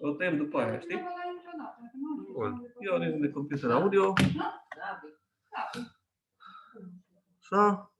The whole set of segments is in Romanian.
O tăiem după aia, știi? Bun. Eu orientez de computer audio. Așa.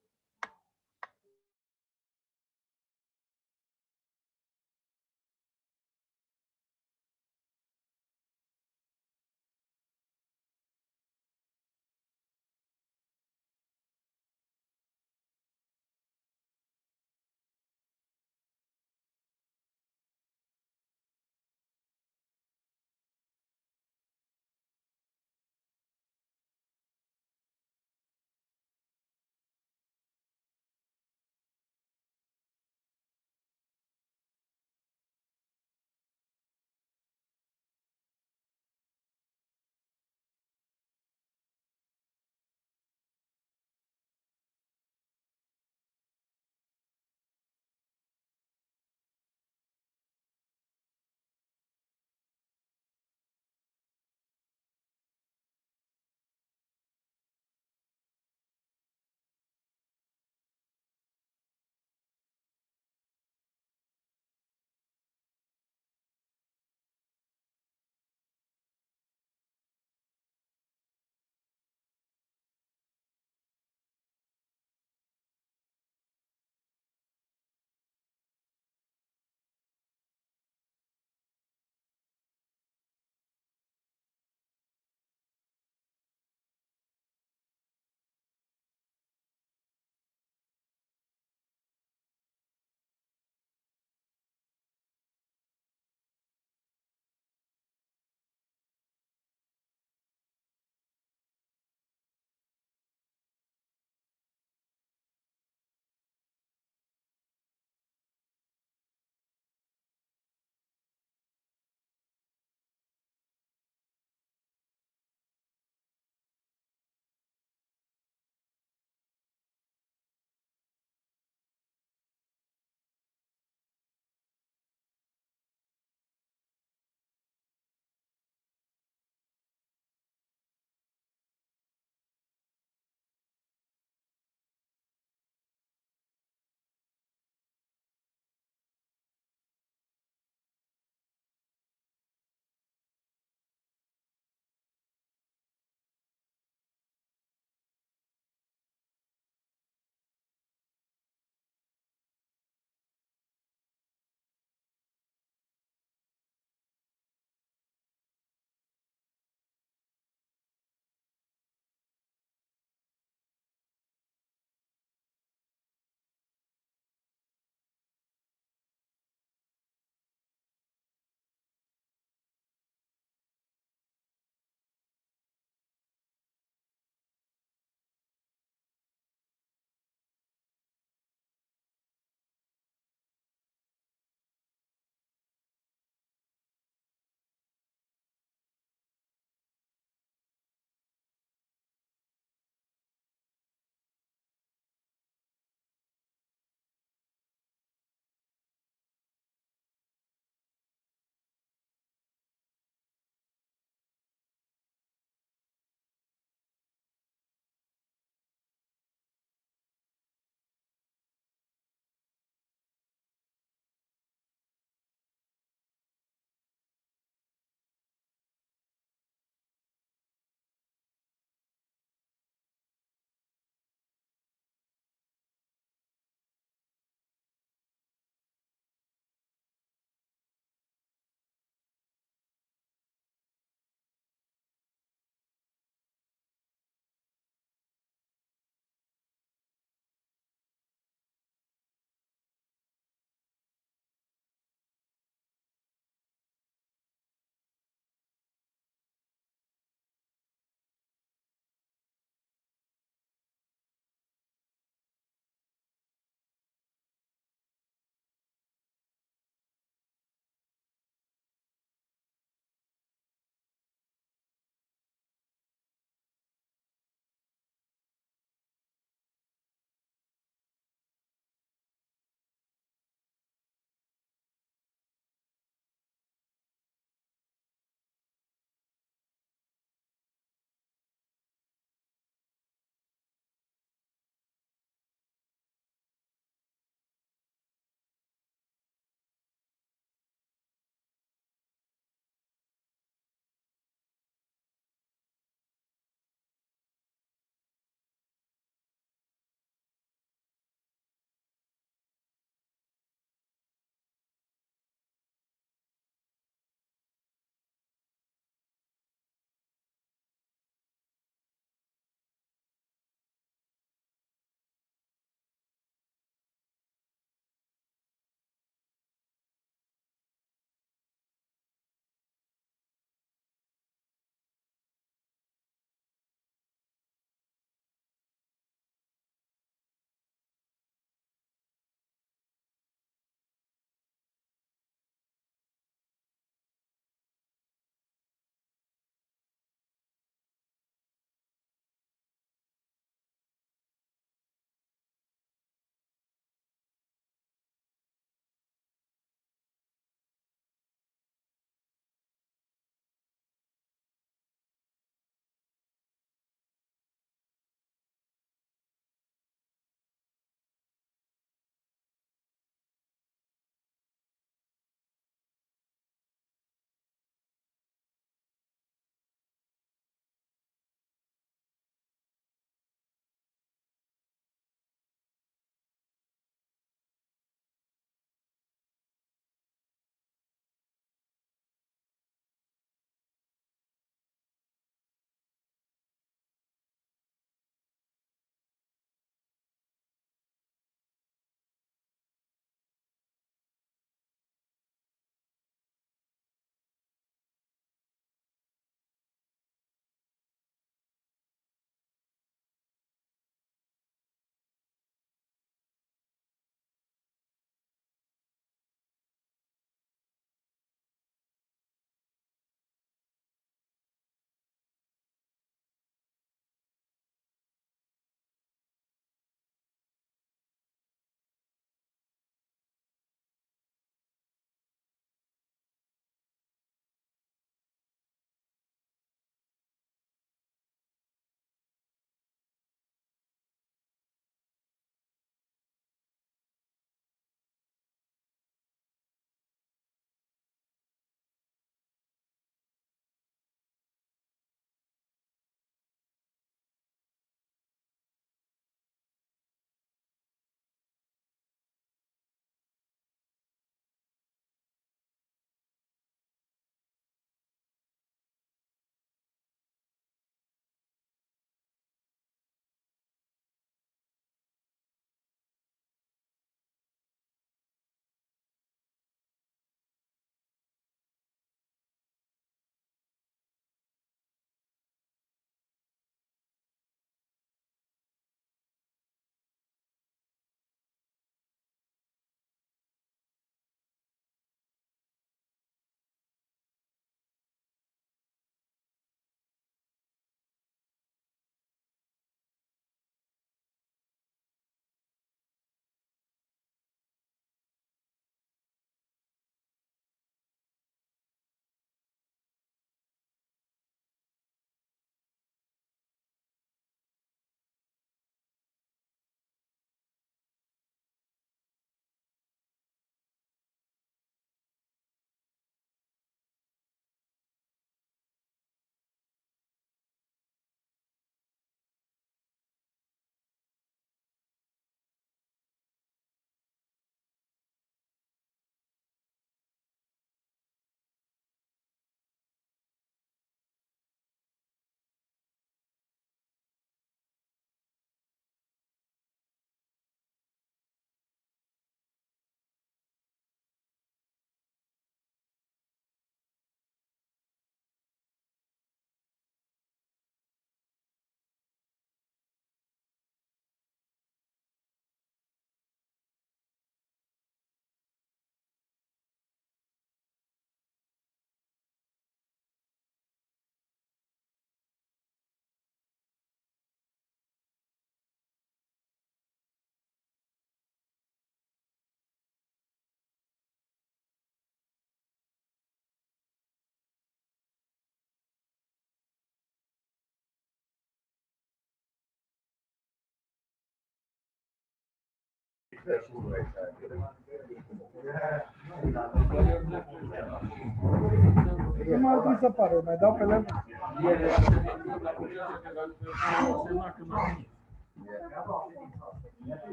Nu mai trebuie să pare, mai dau pe lângă.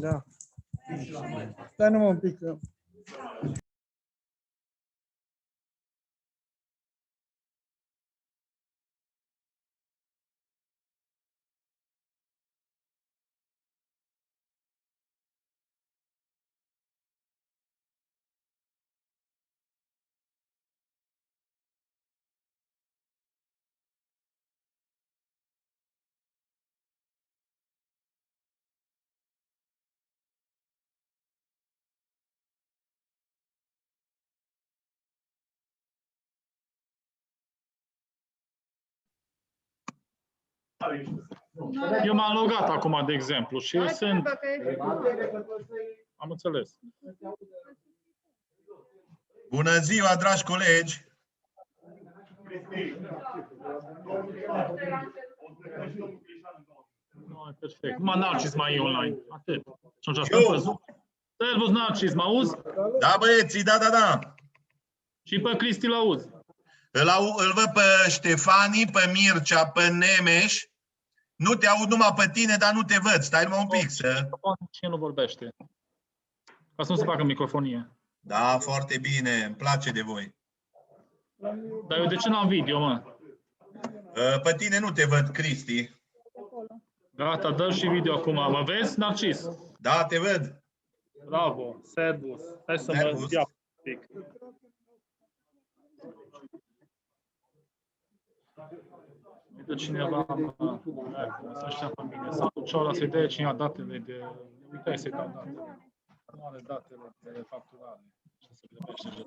Da. Stai numai un pic. Eu m-am logat acum, de exemplu, și eu sunt... Am înțeles. Bună ziua, dragi colegi! No, perfect. Numai Narcis mai e online. Atât. Și atunci stăm pe Zoom. Servus, Narcis, mă auzi? Da, băieții, da. Și pe Cristi l-auzi. Îl văd pe Ștefani, pe Mircea, pe Nemeș. Nu te aud numai pe tine, dar nu te văd. Stai numai un pic să... Cine nu vorbește? Ca să nu se facă microfonie. Da, foarte bine. Îmi place de voi. Dar eu de ce n-am video, mă? Pe tine nu te văd, Cristi. Gata, dă și video acum. Mă vezi, Narcis? Da, te văd. Bravo, servus. Hai să Servus. mă ia un pic. Uite cineva să știa pe mine. Sau cealaltă să-i dea cineva datele de... Uitai să-i dau datele. Nu are datele de facturare. Și să le vește.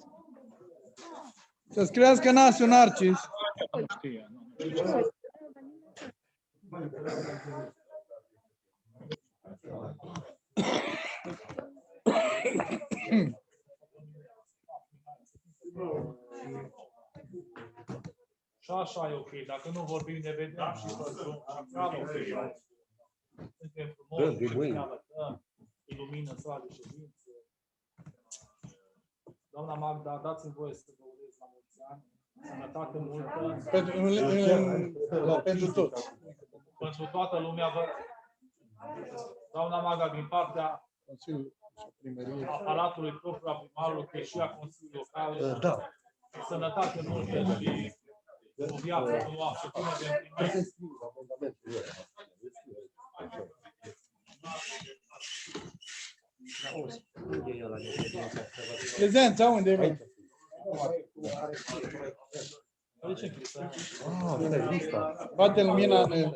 Să-ți crească nasul, Narcis. Nu știe, nu știu ce să... Și așa e ok. Dacă nu vorbim, ne vedem și pe Zoom. Și ok. Suntem frumoși, ne arătăm, ilumină sala de ședință. Doamna Magda, dați-mi voie să vă urez la mulți ani. Sănătate multă. Pentru toți. Pentru toată lumea. Doamna Magda, din partea Consiliul și Primăriei. Aparatului propriu a primarului, că e și a Consiliului Local. Da. Sănătate multă și o viață frumoasă. Până de Trebuie să scriu amendamentul ăla. Prezența unde e? Bă? Lista. Bate lumina în...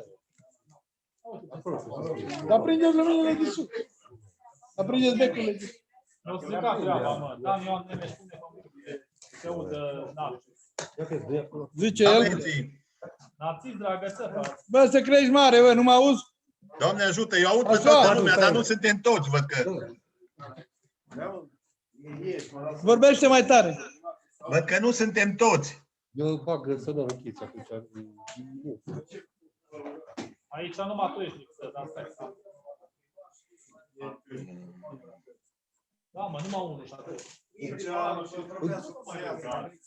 Dar prindeți luminile de sus. Dar prindeți becurile de sus. Nu strica treaba, mă. Dan Ioan Nemes spune că se audă Narcis. Zice el. Narcis, dragă țăpă. Bă, să crești mare, bă, nu mă auzi? Doamne ajută, eu aud pe Așa. toată lumea, dar nu suntem toți, văd că. Vorbește mai tare. Văd că nu suntem toți. Eu bag sonor închis atunci. Aici numai tu ești lipsă, dar stai. Da, mă, numai unul și atât.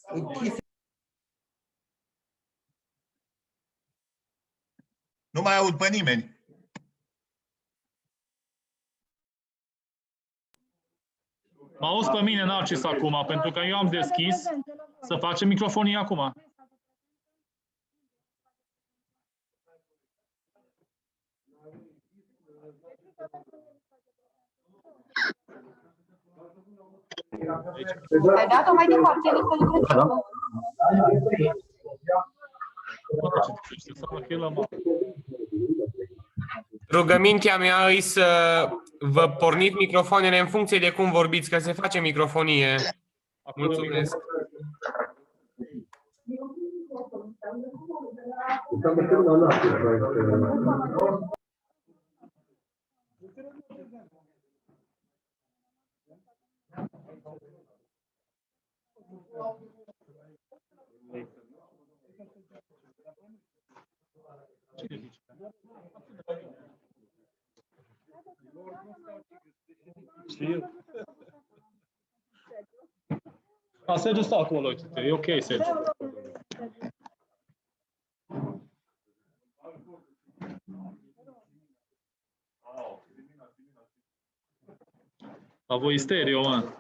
Închis. Nu mai aud pe nimeni. Mă auzi pe mine, Narcis, acum, pentru că eu am deschis. Să facem microfonii acum. Ai dat-o mai departe, el să lucrezi. Rugămintea mea e să vă porniți microfoanele în funcție de cum vorbiți, că se face microfonie. Mulțumesc. Știi? A, Sergiu stă acolo, uite, e ok, Sergiu. La voi stereo, mă.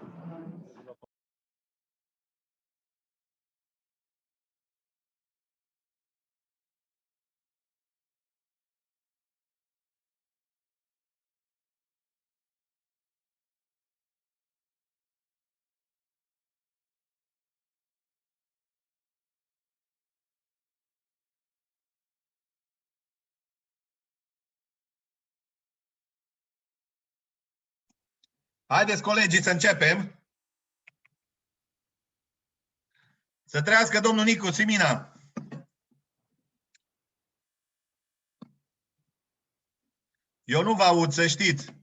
Haideți, colegii, să începem. Să trăiască domnul Nicu Simina. Eu nu vă aud, să știți.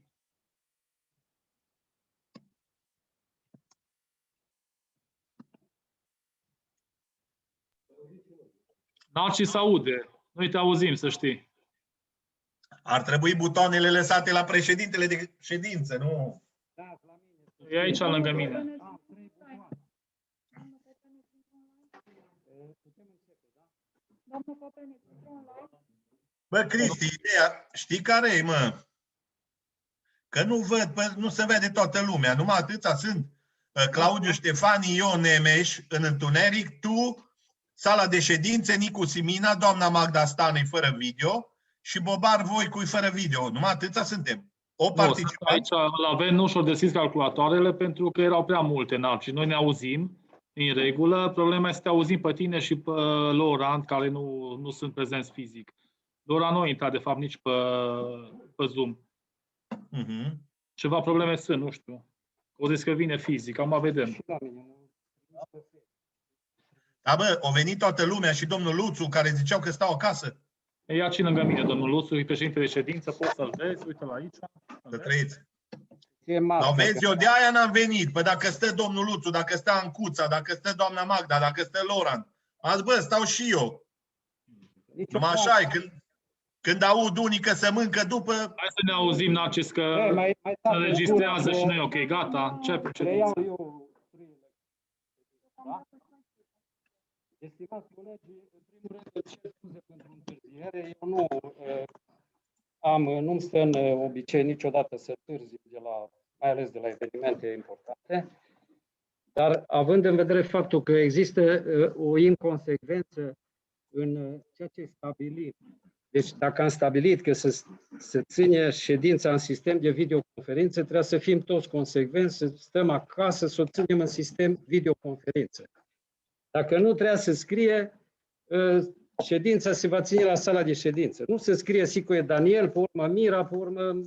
Narcis se aude. Noi te auzim, să știi. Ar trebui butoanele lăsate la președintele de ședință, nu? E aici lângă mine. Bă, Cristi, ideea, știi care e, mă? Că nu văd, nu se vede toată lumea, numai atâția sunt. Claudiu Ștefani, Ion Nemes în întuneric, tu, sala de ședințe, Nicu Simina, doamna Magda Stanei fără video și Bobar Voicu fără video. Numai atâția suntem. O participă. Aici îl avem, nu și-au deschis calculatoarele pentru că erau prea multe, Narcis. Noi ne auzim în regulă. Problema este să te auzim pe tine și pe Laurent, care nu sunt prezenți fizic. Laurent nu intra, de fapt, nici pe Zoom. Ceva probleme sunt, nu știu. O zis că vine fizic, acum vedem. Da, bă, a venit toată lumea și domnul Luțu, care ziceau că stau acasă. E aici lângă mine, domnul Luțu, e președinte de ședință, poți să-l vezi, uite-l aici. Să trăiți. Dar vezi, eu de aia n-am venit. Păi dacă stă domnul Luțu, dacă stă Ancuța, dacă stă doamna Magda, dacă stă Laurent, azi, bă, stau și eu. Numai așa e, când aud unii că se mâncă după... Hai să ne auzim, Narcis, că se înregistrează și noi, ok, gata, începe ședința. Estimați colegi, în primul rând îți cer scuze pentru întârziere. Eu nu-mi stă în obicei niciodată să târzi de la mai ales de la evenimente importante. Dar având în vedere faptul că există o inconsecvență în ceea ce stabilim. Deci dacă am stabilit că se ține ședința în sistem de videoconferință, trebuie să fim toți consecvenți, să stăm acasă, să o ținem în sistem videoconferință. Dacă nu, trebuie să scrie ședința se va ține la sala de ședință. Nu se scrie Sicoie Daniel, pe urmă Mira, pe urmă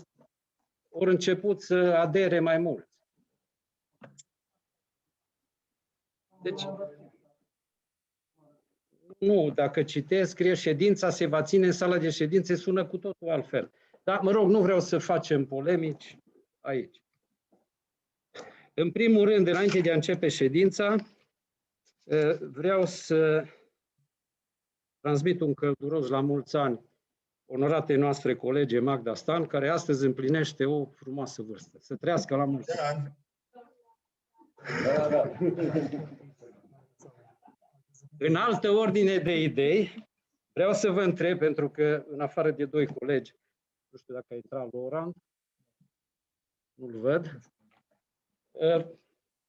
ori început să adere mai mult. Deci, nu, dacă citesc, scrie ședința se va ține în sala de ședințe, sună cu totul altfel. Dar, mă rog, nu vreau să facem polemici aici. În primul rând, înainte de a începe ședința, vreau să transmit un călduros la mulți ani onoratei noastre colege Magda Stan, care astăzi împlinește o frumoasă vârstă. Să trăiască la mulți ani. În altă ordine de idei, vreau să vă întreb, pentru că în afară de doi colegi, nu știu dacă a intrat Laurent, nu-l văd,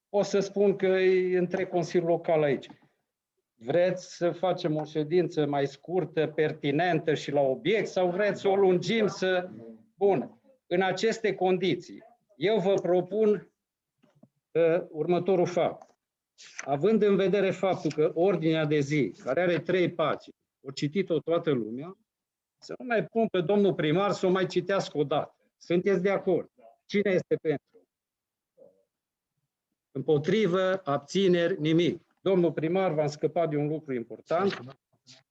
o să spun că e între Consiliul Local aici. Vreți să facem o ședință mai scurtă, pertinentă și la obiect, sau vreți să o lungim să... Bun. În aceste condiții, eu vă propun următorul fapt. Având în vedere faptul că ordinea de zi, care are 3 pagini, o citit-o toată lumea, să nu mai pun pe domnul primar să o mai citească o dată. Sunteți de acord? Cine este pentru? Împotrivă, abțineri, nimic. Domnul primar, v-am scăpat de un lucru important,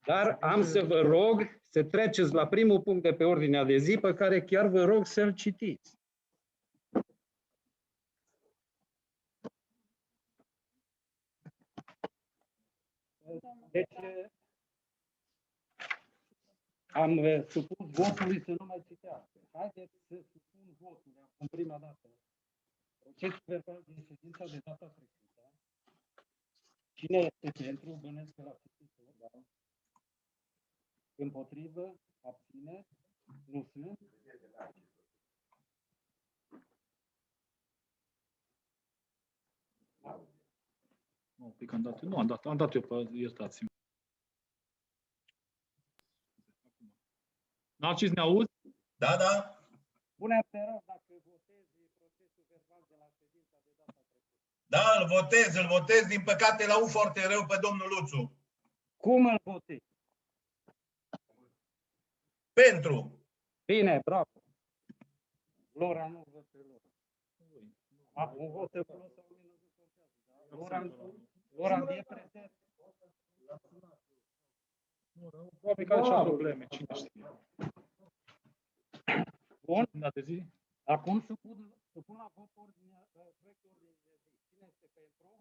dar am să vă rog să treceți la primul punct de pe ordinea de zi, pe care chiar vă rog să-l citiți. Deci, am supus votului să nu mai citească. Haideți să supun votului acum prima dată. Procesul verbal din ședința de data trecută. Cine este pentru? Bănesc că l-a citit. Da. Împotrivă? Abține? Nu sunt? Nu, pic am dat. Nu, am dat eu pe iertați-mi. Narcis, ne auzi? Da, da. Bună, te rog, dacă votezi procesul verbal de la ședința de data trecută. Da, îl votez. Din păcate l-au foarte rău pe domnul Luțu. Cum îl votezi? Pentru. Bine, bravo. Lora nu văd pe Lora. Un vot în plus sau minus nu contează. Lora e prezent. Probabil că are probleme, cine știe. Bun. De zi? Acum supun la vot proiectul ordinii de zi. Cine este pentru?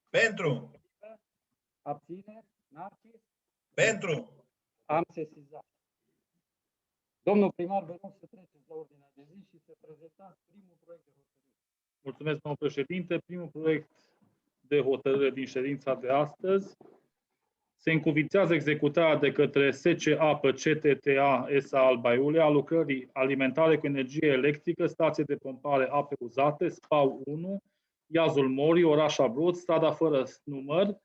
Pentru. Abține? Narcis? Pentru. Am sesizat. Domnul primar, vă rog să treceți la ordinea de zi și să prezentați primul proiect de hotărâre. Mulțumesc, domnul președinte. Primul proiect de hotărâre din ședința de astăzi se încuvițează executarea de către SC Apă CTTA S.A. Alba Iulia a lucrării alimentare cu energie electrică, stație de pompare ape uzate, SPAU 1, Iazul Morii, oraș Abrud, strada fără număr,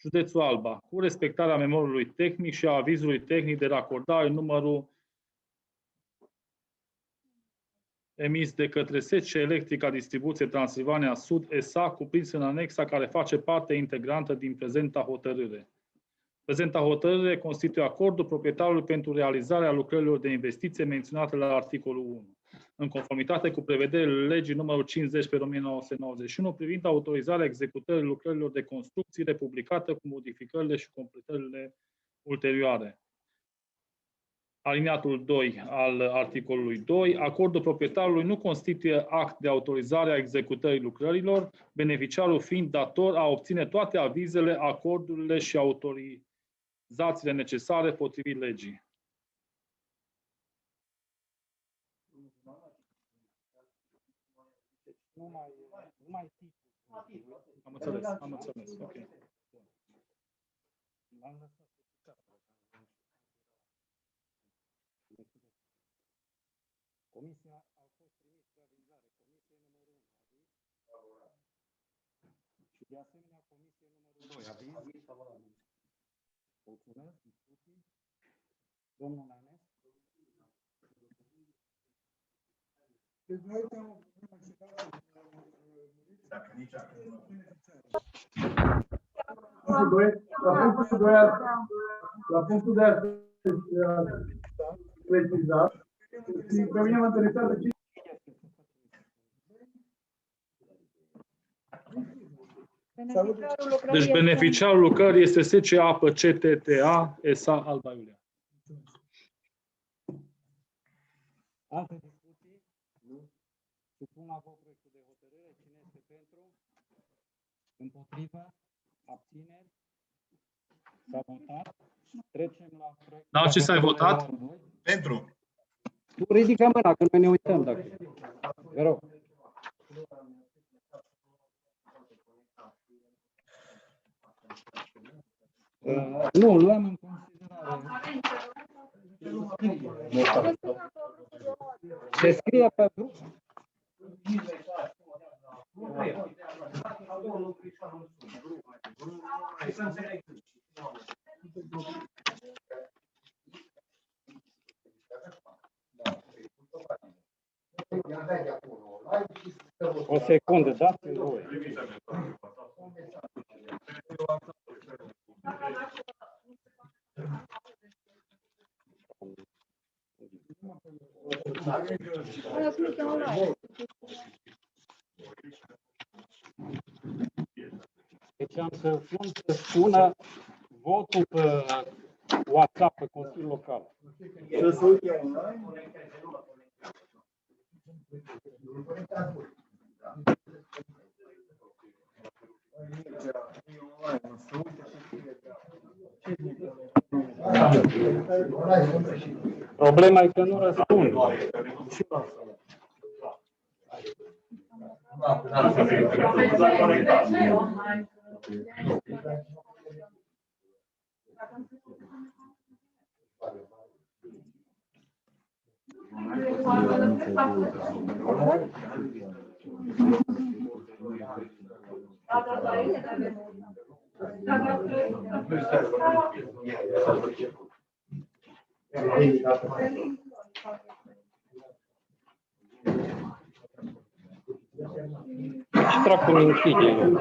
județul Alba, cu respectarea memorului tehnic și a avizului tehnic de racordare numărul emis de către SC Electrica Distribuție Transilvania Sud S.A., cuprins în anexa care face parte integrantă din prezenta hotărâre. Prezenta hotărâre constituie acordul proprietarului pentru realizarea lucrărilor de investiție menționate la articolul 1, în conformitate cu prevederile legii numărul 50/1991 privind autorizarea executării lucrărilor de construcții republicată cu modificările și completările ulterioare. Alineatul 2 al articolului 2, acordul proprietarului nu constituie act de autorizare a executării lucrărilor, beneficiarul fiind dator a obține toate avizele, acordurile și autorizațiile necesare potrivit legii. Am înțeles. Ok. Comisia a fost trimis pe avizare. Comisia De asemenea, comisie numărul 2, aviz. Mulțumesc, discuții. Domnul Nanes. La punctul 2 a precizat și pe mine mă interesează ce Deci beneficiarul lucrării este SC Apă CTTA SA Alba Iulia. Alte discuții? Nu. Supun la vot proiectul de hotărâre. Cine este pentru? Împotrivă? Abțineri? S-a votat. Trecem la proiectul. Da, ce s-a votat? Pentru. Tu ridică mâna, că noi ne uităm dacă. Vă rog. Nu, luăm în considerare. Se scrie pe grup. O secundă, dați-mi voi. Deci am să pun să spună votul pe WhatsApp, pe Consiliul Local. să se uite online. Problema e că nu răspund. Dracu mi închide.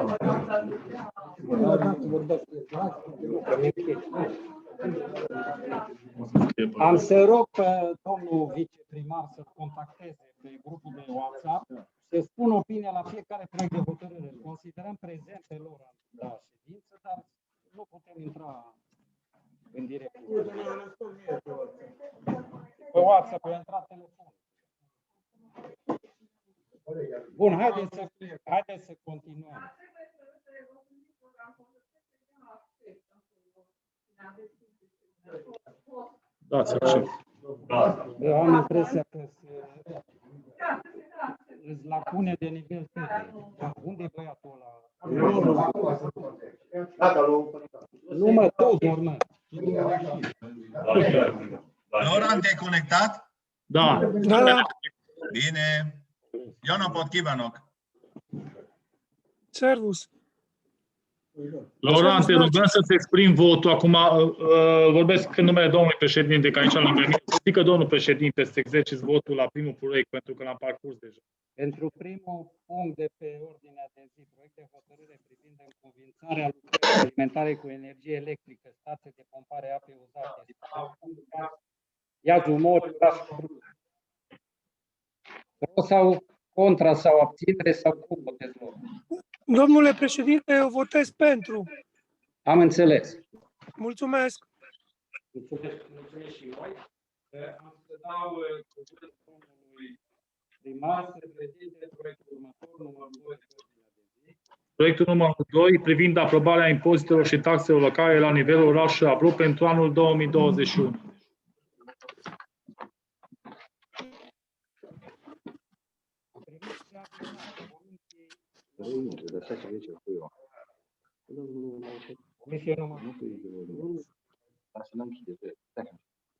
Am să rog pe domnul viceprimar să contacteze pe grupul de WhatsApp, să spun opinia la fiecare proiect de hotărâre. Considerăm prezente lor la ședință, dar nu putem intra în direct. Pe WhatsApp, pe intrat telefon. Bun, haideți să continuăm. Da, să accept. Eu am impresia că sunt lacune de nivel tehnic. Unde e băiatul ăla? Nu mă tot, mă. Laurent, te-ai conectat? Da. Bine. Iona Potkivanok. Servus. Laurent, te rugăm să-ți exprimi votul. Acum vorbesc în numele domnului președinte, că aici lângă mine. Zică domnul președinte să exerciți votul la primul proiect, pentru că l-am parcurs deja. Pentru primul punct de pe ordinea de zi, proiect de hotărâre privind înconvințarea lucrării alimentare cu energie electrică, stație de pompare apei uzate, Iazul Mori, pro sau contra sau abținere sau cum puteți lua? Domnule președinte, eu votez pentru. Am înțeles. Mulțumesc. Mulțumesc și noi. Am să dau cuvântul domnului primar să prezinte proiectul următor, numărul 2 de ordinea de zi. Proiectul numărul 2 privind aprobarea impozitelor și taxelor locale la nivelul orașului Abru pentru anul 2021. Comisie numărul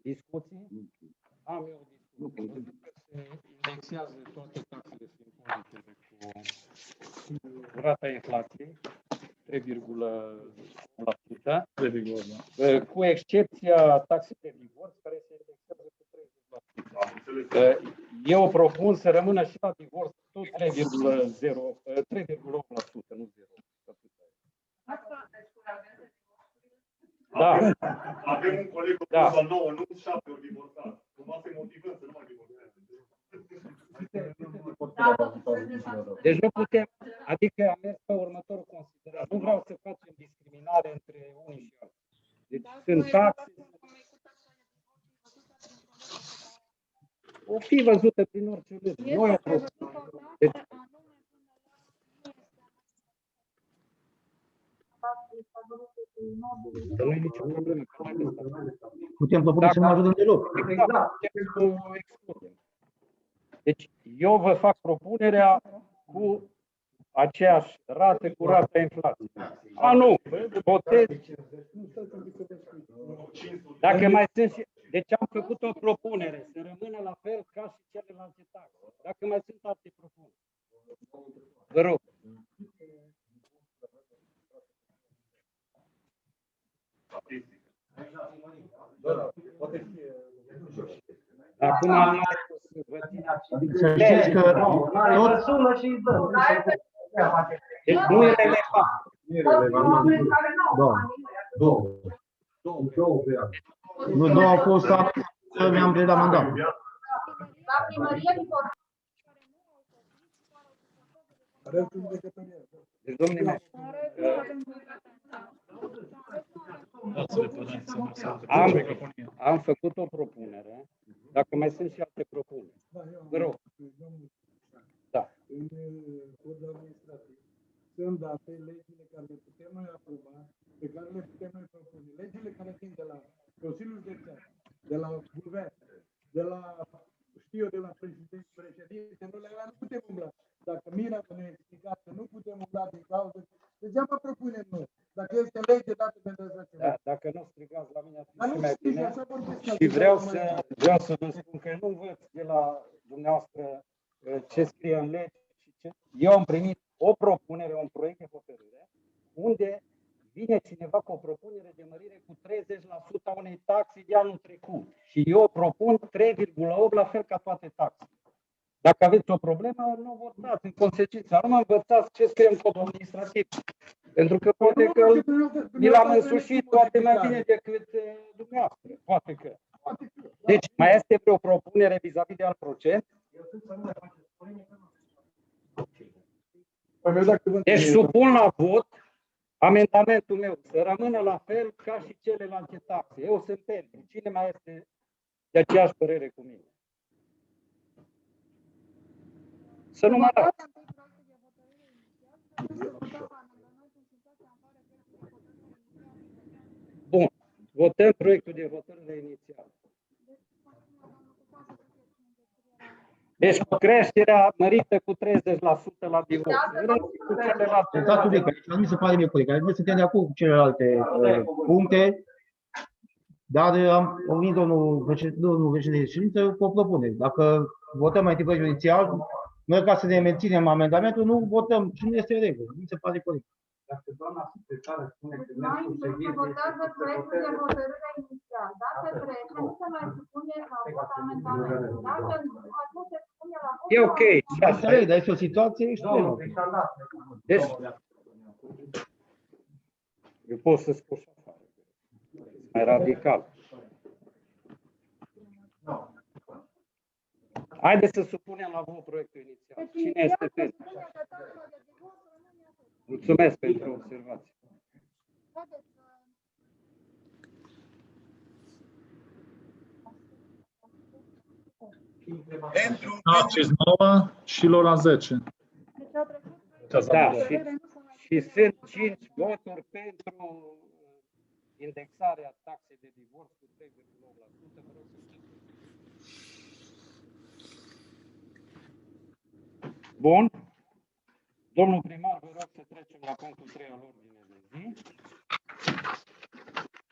discuții? Am eu discuții. Se indexează toate taxele și impozitele cu rata inflației. 3,8%, 3,8. cu excepția taxei de divorț, care se indexează cu 30%. Eu propun să rămână și la divorț tot 3,8%, nu 0%. Da. Avem un coleg cu Da. 9, nu 7 ori divorțat. Cumva se motivăm să nu mai divorțează. Deci nu putem, adică am mers pe următorul considerat. Nu vreau să facem discriminare între unii și alții. Deci sunt taxe. O fi văzută prin orice lege. Noi o propunem. Deci, nu e nicio problemă. Putem propune să nu ajungem deloc. Exact. Deci eu vă fac propunerea cu aceeași rată cu rata inflației. Nu, votez. Dacă mai sunt și... Deci am făcut o propunere să rămână la fel ca și celelalte taxe. Dacă mai sunt alte propuneri. Vă rog. Acum am mai Să știți că tot... Deci nu e relevant. Nu, două au fost să mi-am predat mandatul. La primărie, Deci, domnule, am făcut o propunere. Dacă mai sunt și alte propuneri. Vă rog. Da. În codul administrativ sunt date legile care le putem noi aproba, pe care le putem noi propune. Legile care vin de la Consiliul Județean, de la Guvern, de la, știu eu, de la președinte, nu le putem umbla. Dacă Mira ne explicat că nu putem umbla din cauză, degeaba propunem noi. Dacă este lege dată pentru așa ceva. Da, dacă nu strigați la mine atunci mai bine. Și vreau să vă spun că nu învăț de la dumneavoastră ce scrie în lege și ce. Eu am primit o propunere, un proiect de hotărâre, unde vine cineva cu o propunere de mărire cu 30% a unei taxe de anul trecut. Și eu propun 3,8 la fel ca toate taxele. Dacă aveți o problemă, nu votați în consecință. Nu mă învățați ce scrie în codul administrativ. Pentru că poate că mi l-am însușit poate mai bine decât dumneavoastră. Poate că. Deci, mai este vreo propunere vis-a-vis de alt procent? Deci, supun la vot amendamentul meu să rămână la fel ca și celelalte taxe. Eu sunt pentru. Cine mai este de aceeași părere cu mine? Să nu mă dați. Bun. Votăm proiectul de hotărâre inițial. Deci cu creșterea mărită cu 30% la divorț. Statul de aici nu mi se pare mie corect. Noi suntem de acord cu celelalte puncte, dar am omis domnul președinte de ședință cu o propunere. Dacă votăm mai întâi inițial, noi ca să ne menținem amendamentul, nu votăm și nu este în regulă. Nu mi se pare corect. Dacă doamna secretară spune că se votează proiectul de hotărâre inițial. Dacă trece, nu se mai supune la vot amendamentul. Dacă nu, atunci se supune la vot. E ok. Înțeleg, dar este o situație extremă. Deci, eu pot să spun și așa. Mai radical. Haideți să supunem la vot proiectul inițial. Cine este pentru? Mulțumesc pentru observație. Pentru 9 și la 10. Da, și sunt 5 voturi pentru indexarea taxei de divorț cu 3,8%. Bun. Domnul primar, vă rog să trecem la punctul 3 al ordinei de zi.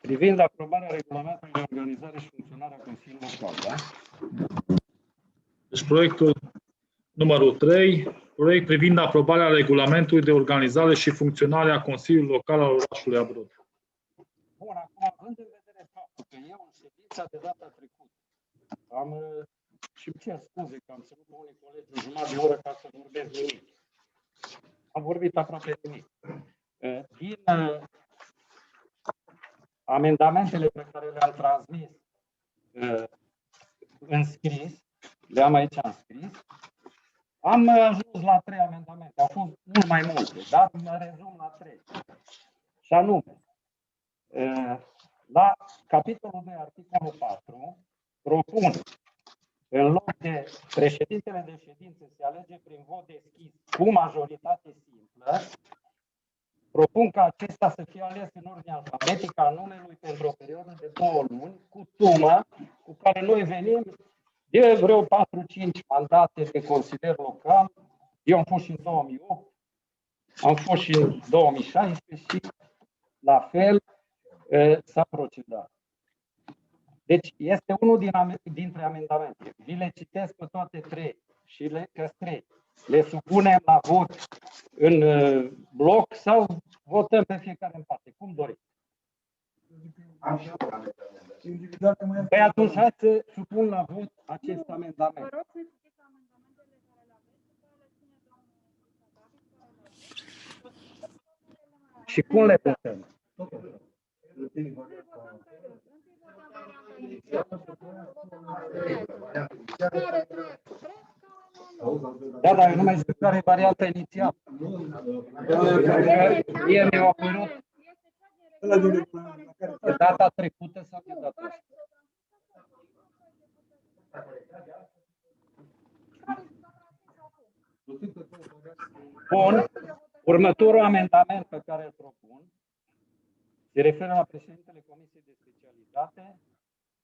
Privind aprobarea regulamentului de organizare și funcționare a Consiliului Local, da? Deci proiectul Numărul 3. Proiect privind aprobarea regulamentului de organizare și funcționare a Consiliului Local al orașului Abrod. Bun, acum, având în vedere faptul că eu în ședința de data trecută am, și îmi cer scuze că am ținut pe unii colegi o jumătate de oră ca să vorbesc nimic. Am vorbit aproape nimic. Din amendamentele pe care le-am transmis în scris, le-am aici înscris, am ajuns la 3 amendamente. Au fost mult mai multe, dar mă rezum la 3. Și anume, la capitolul 2, articolul 4, propun, în loc de președintele de ședință se alege prin vot deschis cu majoritate simplă, propun ca acesta să fie ales în ordine alfabetică a numelui pentru o perioadă de 2 luni, cu sumă cu care noi venim de vreo 4-5 mandate de consilier local. Eu am fost și în 2008, am fost și în 2016 și la fel s-a procedat. Deci este unul dintre amendamente. Vi le citesc pe toate 3 și le supunem la vot în bloc sau votăm pe fiecare în parte, cum doriți. Păi atunci hai să supun la vot acest amendament. Și cum le votăm? Da, dar eu nu mai știu care e varianta inițială. Mie mi-a apărut de data trecută sau de data asta? Bun. Următorul amendament pe care îl propun se referă la președintele Comisiei de Specialitate.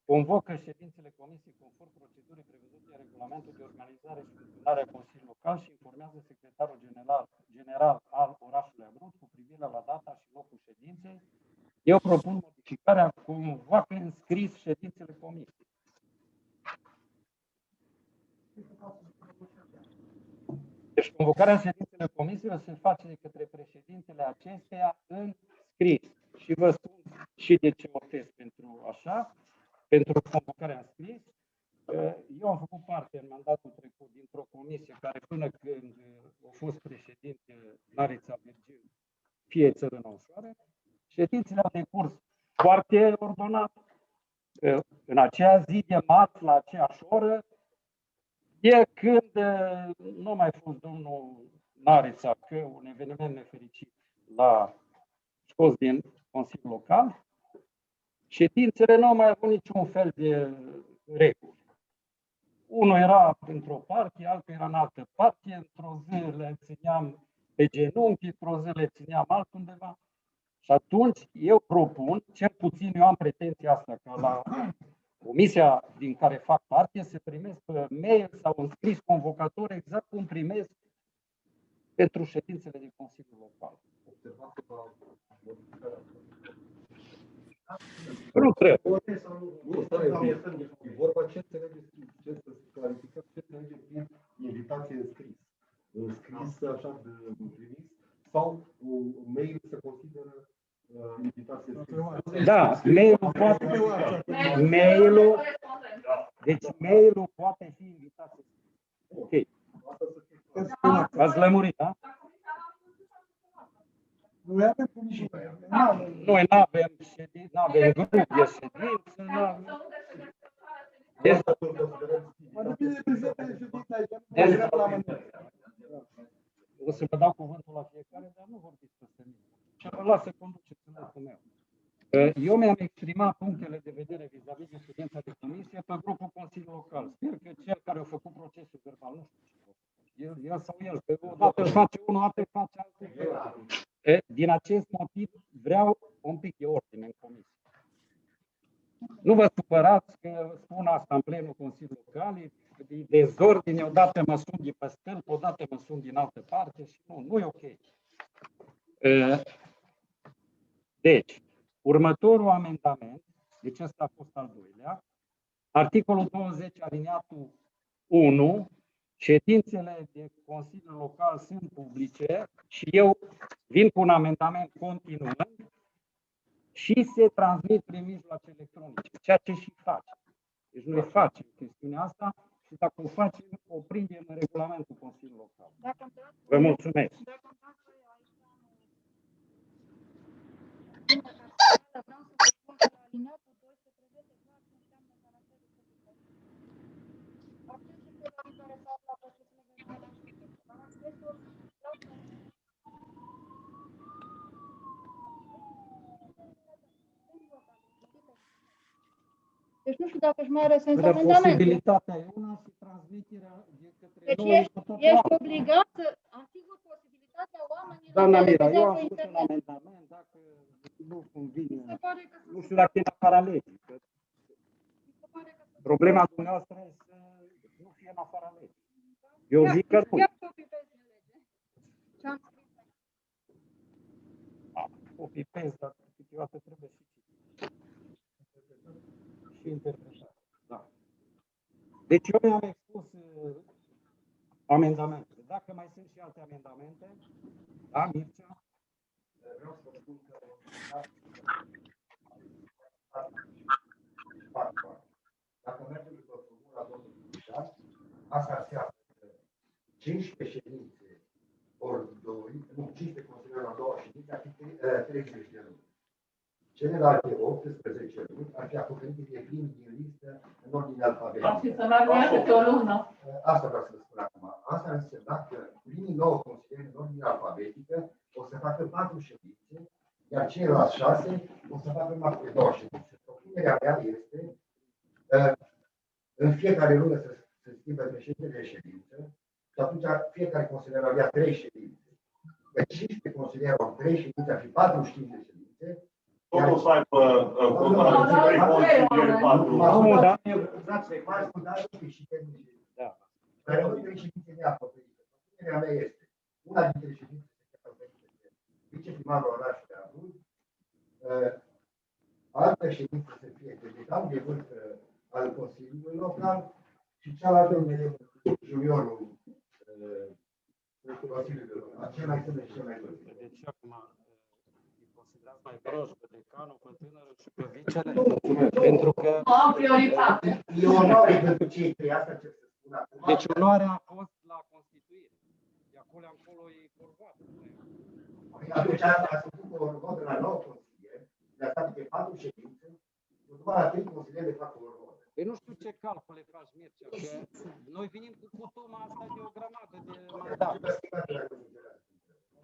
Convocă ședințele Comisiei conform procedurii prevăzute în Regulamentul de Organizare și Funcționare a Consiliului Local și informează secretarul general al orașului Abrod cu privire la data și locul ședinței. Eu propun modificarea, convoacă în scris ședințele Comisiei. Deci convocarea ședințele Comisiei se face de către președintele acesteia în scris. Și vă spun și de ce optez pentru așa, pentru convocarea în scris. Eu am făcut parte în mandatul trecut dintr-o comisie care până când a fost președinte Larița Virgil, fie țărână ușoară, ședințele au decurs foarte ordonat, în aceea zi de marți, la aceeași oră, de când nu a mai fost domnul Larița că un eveniment nefericit l-a scos din Consiliul Local, ședințele nu au mai avut niciun fel de reguli. Unul era într-o parte, altul era în altă parte, într-o zi le țineam pe genunchi, într-o zi le țineam altundeva. Și atunci eu propun, cel puțin eu am pretenția asta, că la comisia din care fac parte se primesc pe mail sau în scris convocator exact cum primesc pentru ședințele de Consiliul Local. Nu trebuie. E vorba ce înțelegeți, ce să clarificăm, ce înțelegeți prin invitație în scris. În scris, așa, de trimis, sau un mail se consideră invitație în scris. Da, deci mailul poate fi invitație. Ok. Ați lămurit, da? Noi avem comisie. Noi nu avem ședință, nu avem grup de ședință, nu avem. O să vă dau cuvântul la fiecare, dar nu vorbiți peste mine. Și vă las să conduceți în locul meu. Eu mi-am exprimat punctele de vedere vis-a-vis de ședința de comisie pe grupul Consiliului Local. Sper că cel care a făcut procesul verbal, nu știu, el sau el, că odată îl face unul, odată îl face altul. Din acest motiv vreau un pic de ordine în comisie. Nu vă supărați că spun asta în plenul Consiliului Local, de dezordine, odată mă sun de pe stâlp, odată mă sun din altă parte și nu e ok. Deci, următorul amendament, deci ăsta a fost al doilea, articolul 20, aliniatul 1, ședințele de Consiliul Local sunt publice și eu vin cu un amendament continuând și se transmit prin mijloace electronice, ceea ce și face. Deci noi facem chestiunea asta și dacă o facem, o prindem în regulamentul Consiliului Local. Vă mulțumesc. Deci nu știu dacă își mai are sens Dar amendamentul. posibilitatea e una și transmiterea de către Deci noi. ești obligat să asiguri posibilitatea oamenilor Doamna de a Mira, vedea eu am pe făcut un internet. amendament, dacă nu convine, Se pare că nu știu dacă e în afara legii. Că problema dumneavoastră e să nu fie în afara legii. Eu zic că nu. Ia copy-paste în lege. Ce am scris aici. Copy-paste, dar câteodată trebuie și citit. Și interpretat. Da. Deci eu mi-am expus amendamentele. Dacă mai sunt și alte amendamente, da, Mircea? Vreau să vă spun că dacă mergem după formula domnului Mișan, asta înseamnă că 15 ședințe ori 2, nu, 15 consilieri la 2 ședințe ar fi 30 de luni. Celelalte 18 luni ar fi acoperite de plin din listă în ordine alfabetică. Ar fi să mai câte o lună. Asta vreau să vă spun acum. Asta înseamnă că primii 9 consilieri în ordine alfabetică o să facă 4 ședințe, iar ceilalți 6 o să facă numai 2 ședințe. Propunerea mea este în fiecare lună să schimbe președintele de ședință și atunci fiecare consilier avea 3 ședințe. Că 15 consilieri au 3 ședințe, ar fi 45 de ședințe. Totul să aibă contra 3 consilieri, 4. Da. Dar nu 3 ședințe neacoperite. Propunerea mea este una dintre ședințe se acoperite de viceprimarul orașului Arud, altă ședință să fie de decan de vârf al Consiliului Local și cealaltă de juniorul Consiliului Local. Cel mai tânăr și cel mai vârstă. Deci acum îi considerați mai proști pe decanul, pe tânărul și pe vicele? Pentru că... Am prioritate. E o onoare pentru cei trei, asta ce să spun acum. Deci onoarea a fost la constituire. De acolo încolo e corvat. Atunci ați făcut o rodă la 9 consilieri, de asta de 4 ședințe, după la 3 consilieri de fac o rodă. Păi nu știu ce calcule faci, Mircea, că noi venim cu cutuma asta de o grămadă de mandate.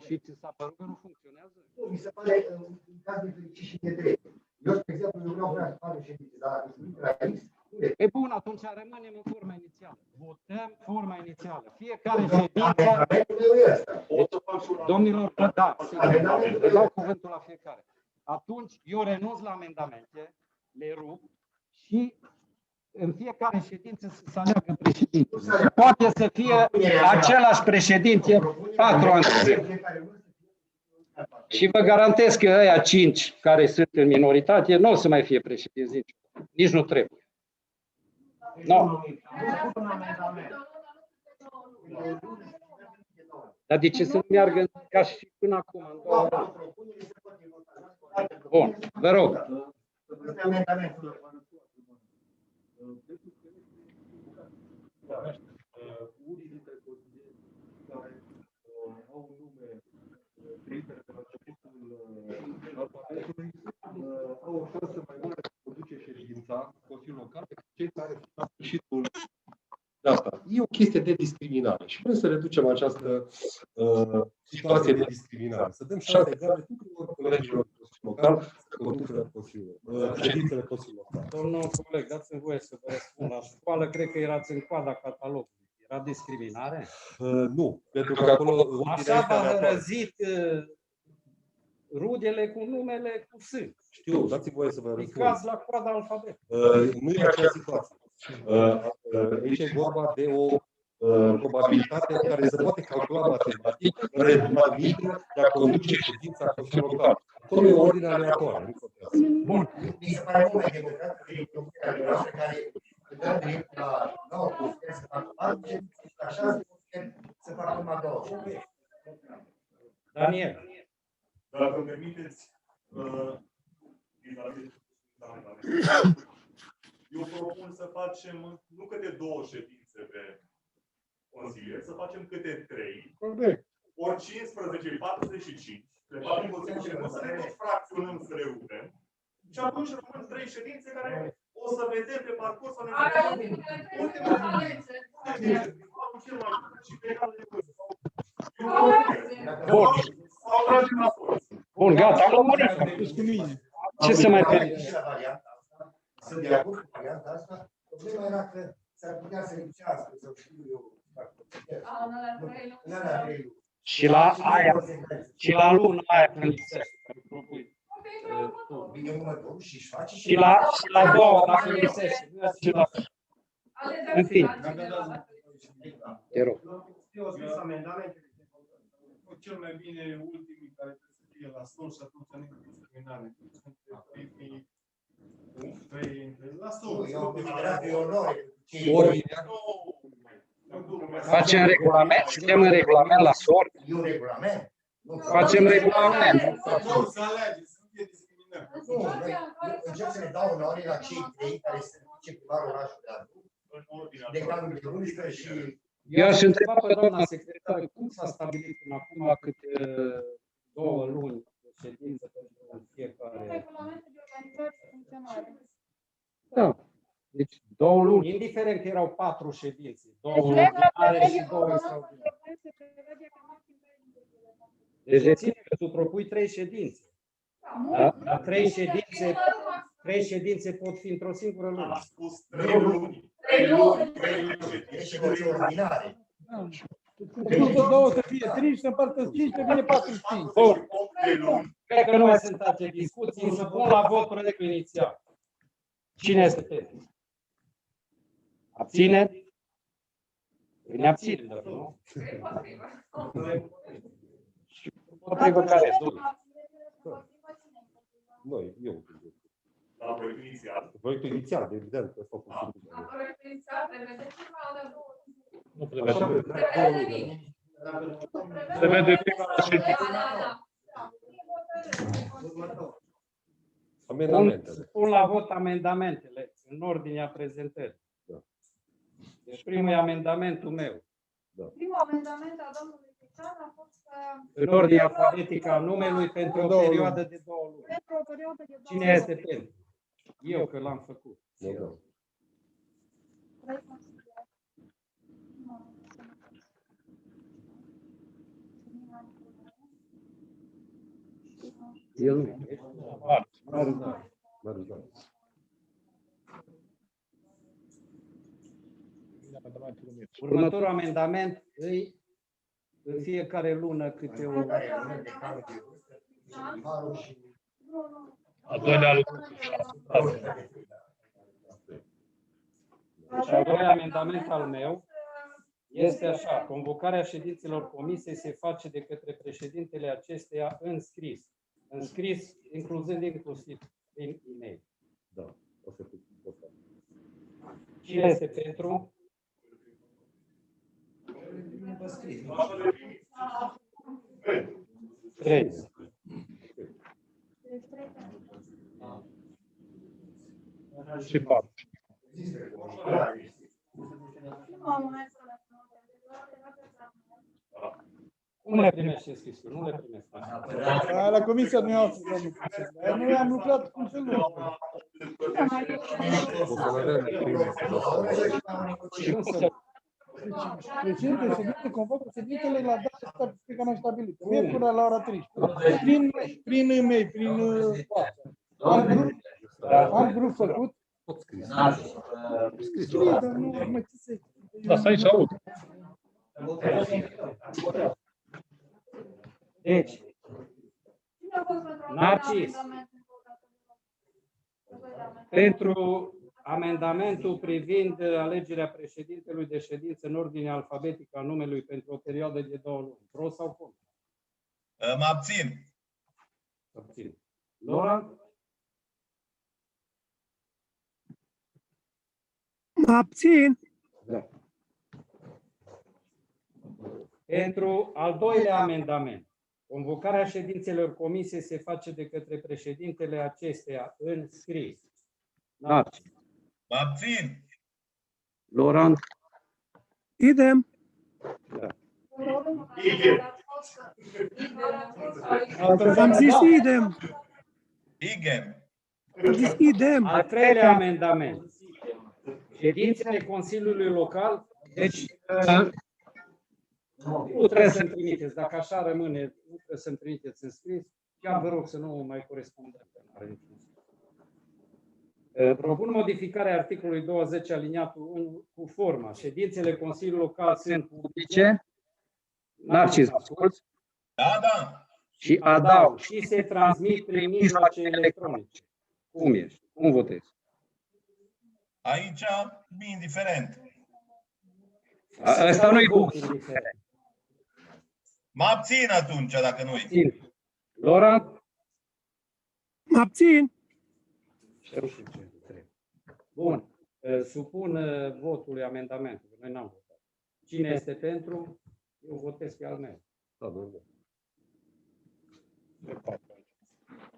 Și ți s-a părut că nu funcționează? Nu, mi se pare un caz de fericit și de drept. Eu, spre exemplu, eu vreau să fac o ședință, dar dacă sunt la X, nu e. E bun, atunci rămânem în forma inițială. Votăm forma inițială. Fiecare ședință... Domnilor, da, sigur, dau cuvântul la fiecare. Atunci eu renunț la amendamente, le rup și în fiecare ședință să se aleagă președinte. Poate să fie același președinte 4 ani. Și vă garantez că ăia 5 care sunt în minoritate nu o să mai fie președinți. Nici nu trebuie. No. Dar de ce să nu meargă ca și până acum? În 2 ani? Bun, vă rog. Unii dintre consilieri care au nume trăite de la începutul alfabetului au o șansă mai mare de conduce ședința Consiliului Local decât cei care sunt la sfârșitul de asta. E o chestie de discriminare și vrem să reducem această situație de discriminare. Să dăm șanse egale tuturor colegilor local să conducă ședințele Consiliului Local. Domnul coleg, dați-mi voie să vă răspund. La școală cred că erați în coada catalogului. Era discriminare? Nu, pentru că acolo... Așa v-a hărăzit rudele cu numele cu S. Știu, dați-mi voie să vă răspund. Picați la coada alfabet. Nu e aceea situație. Aici e vorba de o probabilitate care se poate calcula matematic, redundantă de a conduce ședința Consiliului Local. Acolo e o ordine aleatoare, nu contează. Bun. Mi se pare mult mai democrat că e propunerea noastră care dă drept la o consiliere să facă alte Așa să fac numai două. Daniel. Dacă îmi permiteți, eu propun să facem nu câte 2 ședințe pe consilier, să facem câte 3. Corect. Ori 15, 45. Le facem consilier, să ne fracționăm, să le rupem. Și atunci rămân 3 ședințe care o să vedem pe parcurs, să ne Bun, gata, am lămurit. Ce să mai facem? Sunt de acord cu varianta asta. Problema era că s-ar putea să lipsească, să știu eu. Și la aia, și la luna aia când lipsește. Și la două, dacă lipsește. În fine. Te rog. Eu scris amendamentele. Cel mai bine ultimii care trebuie să fie la sol și atunci nu e discriminare. La sol. Facem regulament? Suntem în regulament la sol? E un regulament? Facem regulament. Nu să alegeți, să fie discriminare. Nu, eu încerc să ne dau onoare la cei 3 care se duce primarul orașului de Ardu. Decanul de Unică și... Eu aș întreba pe doamna secretară cum s-a stabilit până acum câte 2 luni de ședință pentru fiecare... Regulamentul de organizare și funcționare. Da. Deci 2 luni, indiferent că erau 4 ședințe, 2 ordinare și 2 extraordinare. Deci reține că tu propui 3 ședințe. Da? Dar 3 ședințe pot fi într-o singură lună. Am spus 3 luni. 3 luni. 3 ședințe ordinare. Deci 2 să fie 3 și să împărtă 5, să vine 45. Bun. Cred că nu mai sunt alte discuții. Să pun la vot proiectul inițial. Cine este pentru? Abține? Ne abținem, dar nu? Și împotrivă care? Noi, eu. La proiectul inițial. Proiectul inițial, evident, că s-a făcut. La proiectul inițial prevede ceva de 2. Nu prevede prima ședință. Amendamentele. Pun la vot amendamentele în ordinea prezentării. Da. Deci primul e amendamentul meu. Primul amendament al domnului Pician a fost În ordine alfabetică a numelui pentru o perioadă de 2 luni. pentru o perioadă de 2 luni. Cine este pentru? Eu, că l-am făcut. El nu. Următorul amendament îi în fiecare lună câte o... Al doilea lucru. Și al doilea amendament al meu este așa. Convocarea ședințelor comisiei se face de către președintele acesteia în scris. În scris, incluzând inclusiv prin e-mail. Da. O să fie. Cine este pentru? Trei. Și 4. Cum le primește scrisul? Nu le primesc. La comisia dumneavoastră, domnul președinte. Noi am lucrat cum se lucră. Președintele ședințe convocă ședințele la data pe care am stabilit. Miercuri la ora 13. Prin e-mail, prin WhatsApp. Am grup făcut. Scrie, dar nu mă ce să... Asta aici aud. Deci, Narcis, pentru amendamentul privind alegerea președintelui de ședință în ordine alfabetică a numelui pentru o perioadă de 2 luni. Pro sau contra? Mă abțin. Abțin. Laura? Mă abțin. Da. Pentru al doilea amendament, convocarea ședințelor comisiei se face de către președintele acesteia în scris. Narcis. Mă abțin. Laurent. Idem. Da. Am zis idem. Igen. Am zis idem. Al treilea amendament. Ședințele Consiliului Local, deci nu trebuie să-mi trimiteți, dacă așa rămâne, nu trebuie să-mi trimiteți în scris, chiar vă rog să nu mai corespundă. Propun modificarea articolului 20 aliniatul 1 cu forma. Ședințele Consiliului Local sunt publice. Narcis, asculți? Da, da. Și adaug. Și se transmit prin mijloace electronice. Cum ești? Cum votezi? Aici, indiferent. Asta nu-i bun. Mă abțin atunci, dacă nu-i. Laurent? Mă abțin. Bun. Supun votului amendamentul. Noi n-am votat. Cine este pentru? Eu votez pe al meu.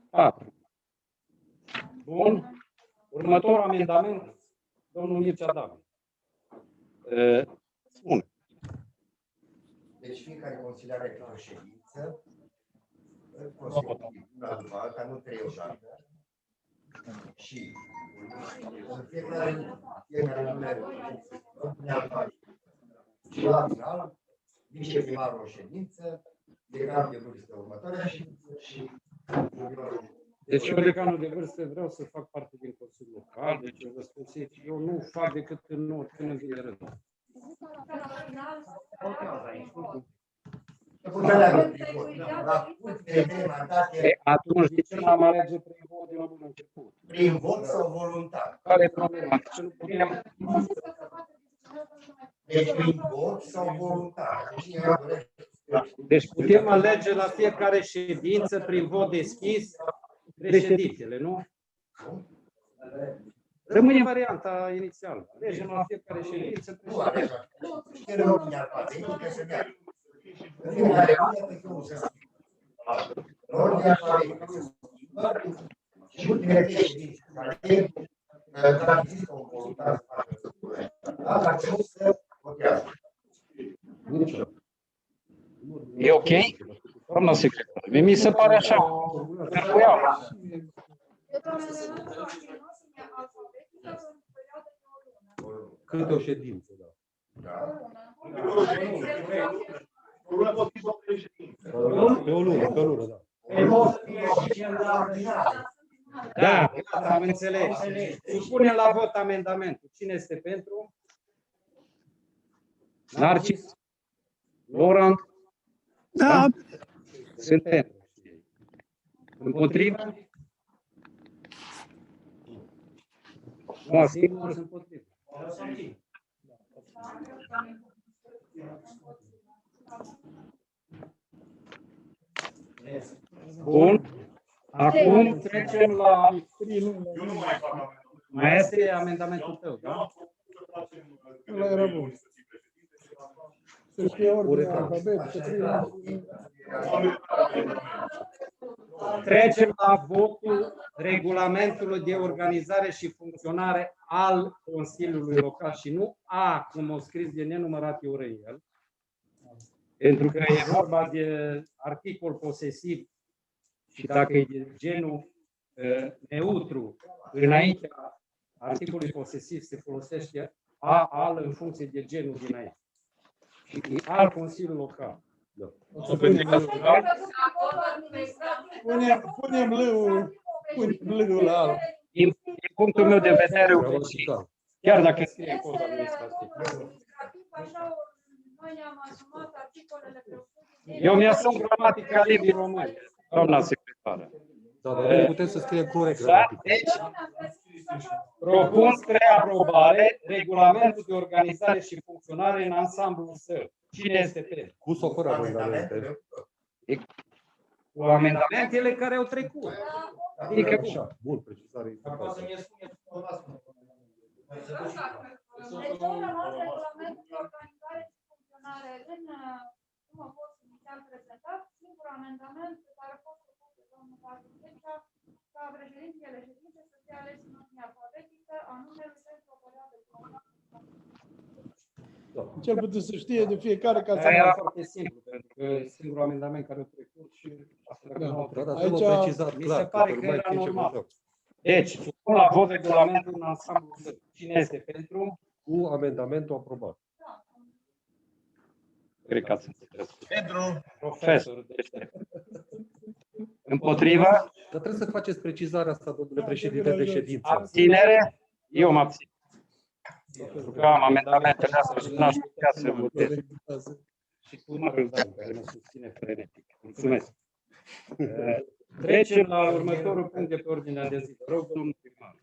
4. Bun. Următorul amendament, domnul Mircea David. Spune. Deci fiecare consiliar are o ședință, consiliul una după alta, nu 3 odată. Și în fiecare număr și la final, viceprimarul o ședință, decanul de vârstă următoarea ședință și deci eu, decanul de vârstă, vreau să fac parte din Consiliul Local, deci eu vă spun sincer, eu nu fac decât în oricând îmi vine rândul. Atunci, de ce n-am alege prin vot din la început? Prin vot sau voluntar? Care e problema? Ce nu putem... Deci prin vot sau voluntar? Deci putem alege la fiecare ședință prin vot deschis președintele, nu? Rămâne varianta inițială. Alegem la fiecare ședință președintele. În fiecare lună, nu se schimbă. Ordinea alfabetică se schimbă și ultimele ședințe care dacă există un voluntar să facă dacă nu se votează. E ok? Doamna secretară, mi se pare așa. Câte o ședință, da. Pe o lună, da. Da, am înțeles. Supunem la vot amendamentul. Cine este pentru? Narcis? Laurent? Da. Sunt pentru. Împotrivă? Nu, sigur sunt împotrivă. Bun. Acum trecem la... Mai este amendamentul tău, da? Ăla era bun. Să fie ordinea alfabetică. Trecem la votul regulamentului de organizare și funcționare al Consiliului Local și nu A, cum o scris de nenumărate ori în el, pentru că e vorba de articol posesiv și dacă e de genul neutru, înainte articolului posesiv se folosește A, al în funcție de genul dinainte. Și e al Consiliului Local. Da. Punem lâul la alt. Din punctul meu de vedere, chiar dacă scrie cod administrativ. Eu mi-asum gramatica limbii române, doamna secretară. Da, dar putem să scriem corect. Deci, propun spre aprobare regulamentul de organizare și funcționare în ansamblul său. Cine este pentru? Cu sau fără amendamente? Cu amendamentele care au trecut. Adică așa, bun, precizare importantă. Deci, regulamentul de organizare și funcționare în inițial prezentat, singurul amendament pe care a fost propus de domnul Patrick Decea, ca președintele ședinței să fie ales în ordine alfabetică a numelui pentru o perioadă de 1 an. Cel puțin să știe de fiecare ca să Era foarte simplu, pentru că singurul amendament care a trecut și asta Da. Aici, precizat mi clar, se pare că că nu mai era fie ce normal. vă Deci, supun la vot regulamentul în ansamblu său. Cine este pentru? cu amendamentul aprobat. Cred că ați înțeles. Pentru. Profesor, deștept. Împotriva? Dar trebuie să faceți precizarea asta, domnule președinte de ședință. Abținere? Eu mă abțin. Pentru că am amendamentele astea și n-aș putea să votez. Și cu Marul Dan, care mă susține frenetic. Mulțumesc. Trecem la următorul punct de pe ordinea de zi. Vă rog, domnul primar.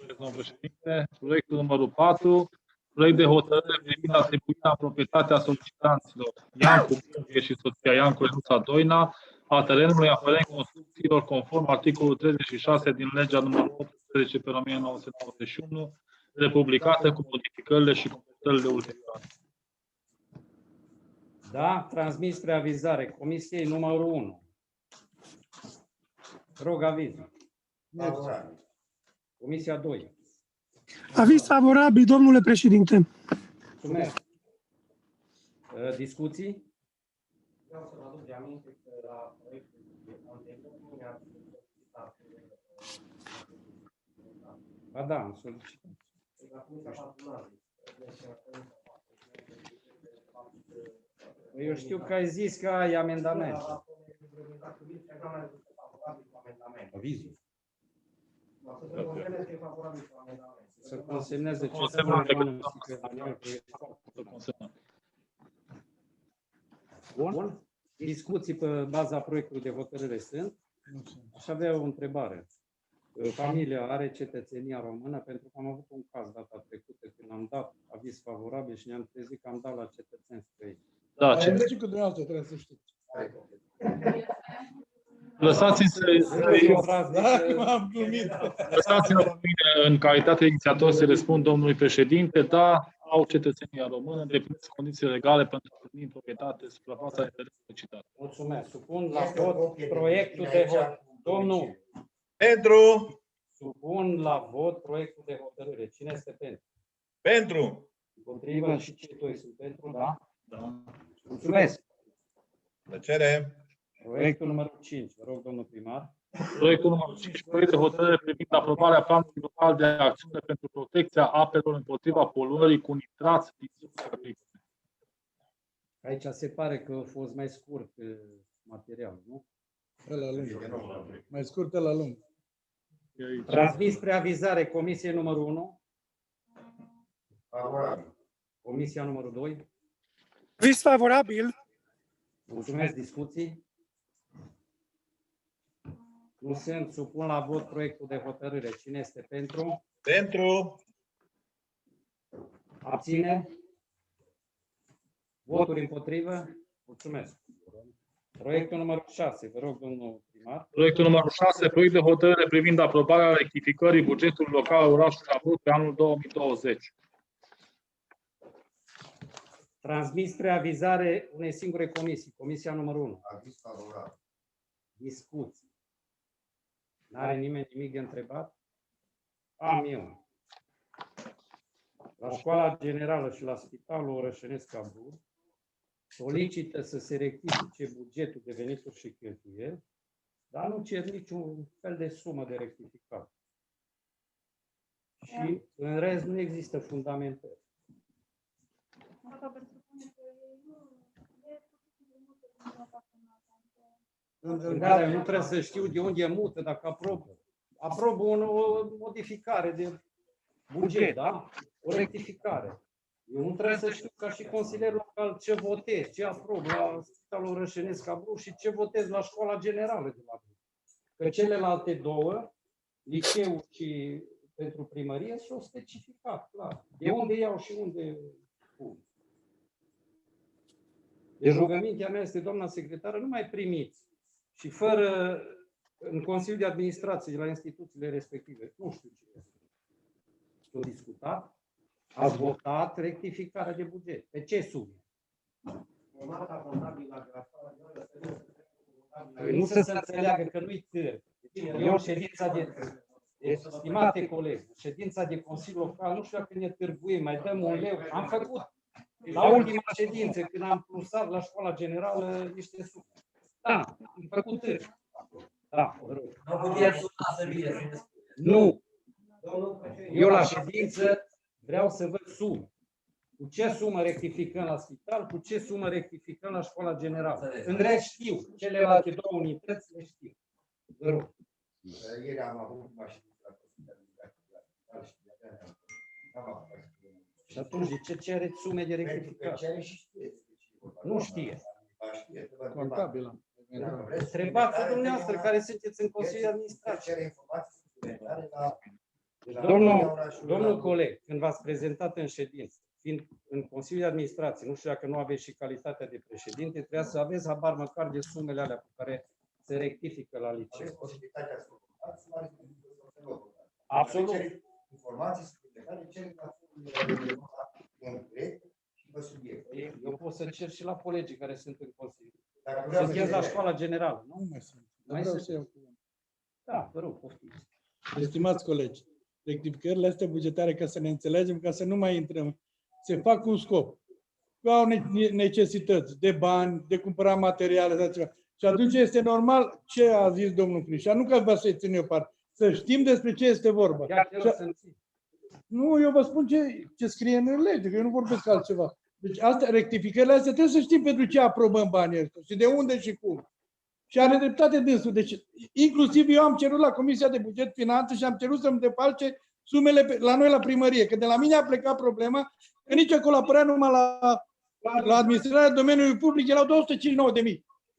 Domnul președinte, proiectul numărul 4, proiect de hotărâre privind atribuirea în proprietatea solicitanților Iancu Gheorghe și soția Iancu Renuța Doina a terenului aferent construcțiilor conform articolul 36 din legea numărul 18 pe 1991, republicată cu modificările și completările ulterioare. Da, transmis spre avizare Comisiei numărul 1. Rog aviz. Comisia 2. Aviz favorabil, domnule președinte. Mulțumesc. Discuții? Vreau să vă aduc de aminte că la proiectul anterior nu mi-a solicitat. Ba da, am solicitat. Eu știu că ai zis că ai amendament. Avizul. Să consemneze ce se Bun. Discuții pe baza proiectului de hotărâre sunt. Aș avea o întrebare. Familia are cetățenia română, pentru că am avut un caz data trecută când am dat aviz favorabil și ne-am trezit că am dat la cetățeni străini. Da, Deci cu dumneavoastră trebuie să știți. Lăsați-mi să m-am glumit. Lăsați-mă pe mine, în calitate de inițiator, să răspund domnului președinte. Da, au cetățenia română, îndeplinesc condiții legale pentru a primi în proprietate suprafața de teren solicitat. Mulțumesc. Supun la vot proiectul de hotărâre. Domnul. Pentru. Supun la vot proiectul de hotărâre. Cine este pentru? Pentru. Împotrivă și cei doi sunt pentru, da? Da. Mulțumesc. Plăcere. Proiectul numărul 5. Vă rog, domnul primar. Proiectul numărul 5, proiect de hotărâre privind aprobarea planului local de acțiune pentru protecția apelor împotriva poluării cu nitrați din surse agricole. Aici se pare că a fost mai scurt material, nu? Ăla lung. Mai scurt la lung. Transmis spre avizare Comisiei numărul 1. Comisia numărul 2. Aviz favorabil. Mulțumesc. Discuții? Nu sunt. Supun la vot proiectul de hotărâre. Cine este pentru? Pentru. Abține? Voturi împotrivă? Mulțumesc. Proiectul numărul 6. Vă rog, domnul primar. Proiectul numărul 6, proiect de hotărâre privind aprobarea rectificării bugetului local al orașului Abruz pe anul 2020. Transmis spre avizare unei singure comisii. Comisia numărul 1. Aviz favorabil. Discuții. N-are nimeni nimic de întrebat? Am eu. La Școala Generală și la Spitalul Orășenesc Abruz solicită să se rectifice bugetul de venituri și cheltuieli, dar nu cer niciun fel de sumă de rectificare. Și în rest nu există fundamentări. Da, nu trebuie să știu de unde e mută, dacă aprobă o modificare de buget, da? O rectificare. Eu nu trebuie să știu ca și consilier local ce votez, ce aprob la Spitalul Orășenesc Abruz și ce votez la Școala Generală de la Abruz. Că celelalte două, liceu și pentru primărie, s-au specificat, clar. De unde iau și unde pun. Deci rugămintea mea este, doamna secretară, nu mai primiți și fără, în Consiliul de Administrație de la instituțiile respective, nu știu ce este. S-a discutat, ați votat rectificarea de buget. Pe ce sume? Formata contabilă la Nu să se înțeleagă că nu-i târg. Eu în ședința deci, stimate colegi, ședința de Consiliu Local, nu știu dacă ne târguim, mai dăm un leu. Am făcut la ultima ședință, când am plusat la școala generală niște sume. Da, am făcut târg. Da, vă rog. Nu. Eu la ședință vreau să văd sume. Cu ce sumă rectificăm la spital, cu ce sumă rectificăm la școala generală. În rest știu, celelalte două unități le știu. Vă rog. Ieri am avut mașini la Și atunci, de ce cereți sume de rectificare? Nu știe. Contabilă. Întrebați-o dumneavoastră care sunteți în Consiliul de Administrație. Domnul coleg, când v-ați prezentat în ședință, fiind în Consiliul de Administrație, nu știu dacă nu aveți și calitatea de președinte, trebuia să aveți habar măcar de sumele alea pe care se rectifică la liceu. Absolut. Informații suplimentare, cere Eu pot să cer și la colegii care sunt în Consiliu. Să ies la școala generală, nu? Nu mai sunt. Vreau să iau cuvânt. Da, vă rog, poftiți. Estimați colegi, rectificările astea bugetare, ca să ne înțelegem, ca să nu mai intrăm, se fac cu un scop. Au necesități de bani, de cumpărat materiale, de ceva. Și atunci este normal ce a zis domnul Crișa. Nu că vă să-i țin eu parte. Să știm despre ce este vorba. Nu, eu vă spun ce scrie în lege, că eu nu vorbesc altceva. Deci rectificările astea trebuie să știm pentru ce aprobăm banii ăștia și de unde și cum. Și are dreptate dânsul. Deci, inclusiv eu am cerut la Comisia de Buget Finanțe și am cerut să-mi defalce sumele la noi la primărie. Că de la mine a plecat problema, că nici acolo apărea numai la administrarea domeniului public erau 259.000.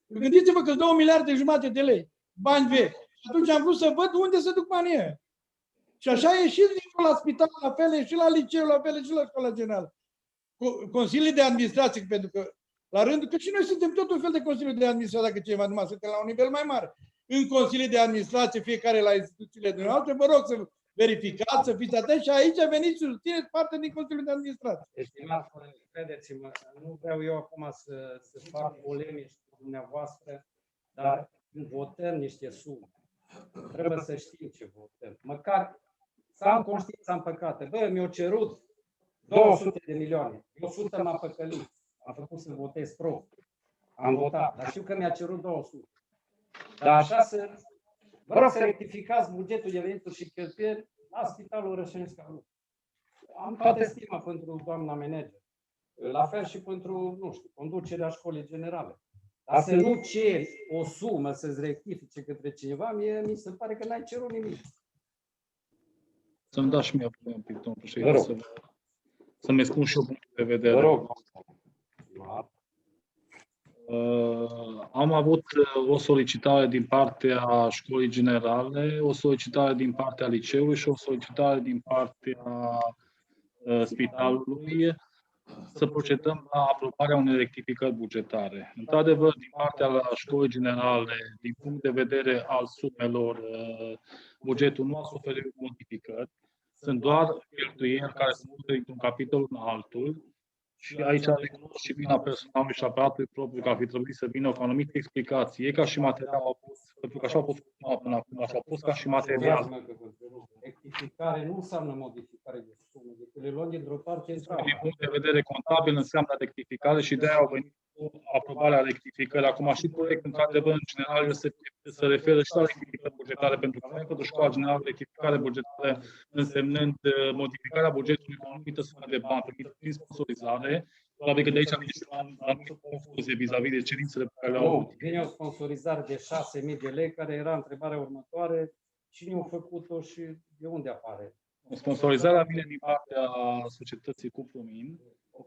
Gândiți-vă că 2 miliarde jumate de lei, bani vechi. Și atunci am vrut să văd unde se duc banii ăia. Și așa e și la spital, la fel, e și la liceu, la fel, e și la școala generală. Consiliul de administrație, pentru că la rândul, că și noi suntem tot un fel de Consiliu de Administrație, dacă ceva, numai suntem la un nivel mai mare. În Consiliul de Administrație, fiecare la instituțiile dumneavoastră, vă rog să verificați, să fiți atenți și aici veniți și susțineți parte din Consiliul de Administrație. Estimați colegi, credeți-mă, nu vreau eu acum să fac polemici cu dumneavoastră, dar votăm niște sume. Trebuie să știm ce votăm. Măcar să am conștiința împăcată. Bă, mi-au cerut 200 de milioane. 100 m-a păcălit. Am făcut să votez pro. Am votat. Dar știu că mi-a cerut 200. Dar așa să... Vă rog să rectificați bugetul de venituri și cheltuieli la Spitalul Orășenescu. Am toată stima pentru doamna manager. La fel și pentru, nu știu, conducerea școlii generale. Dar să nu ceri o sumă să-ți rectifice către cineva, mie mi se pare că n-ai cerut nimic. Să-mi dați și mie un pic, domnul președinte, să-mi spun și eu punctul de vedere. Vă rog. Am avut o solicitare din partea școlii generale, o solicitare din partea liceului și o solicitare din partea spitalului să procedăm la aprobarea unei rectificări bugetare. Într-adevăr, din partea școlii generale, din punct de vedere al sumelor, bugetul nu a suferit modificări. Sunt doar cheltuieli care se mută dintr-un capitol în altul. Și aici recunosc și vina personalului și aparatului propriu că ar fi trebuit să vină cu o anumită explicație. E ca și material au pus, pentru că așa au fost până acum, așa au pus ca și material. Rectificare nu înseamnă modificare de sume, decât le luăm dintr-o parte într-alta. Din punct de vedere contabil înseamnă rectificare și de-aia au venit cu aprobarea rectificării. Acum și proiectul, într-adevăr, în general, se referă și la rectificări bugetare, pentru că avem pentru școala generală rectificare bugetară însemnând modificarea bugetului cu o anumită sumă de bani prin sponsorizare. Probabil că de aici am anumite confuzie vis-a-vis de cerințele pe care le-au avut. Vine o sponsorizare de 6.000 de lei, care era întrebarea următoare. Cine a făcut-o și de unde apare? Sponsorizarea vine din partea societății Cuplumin. 10.000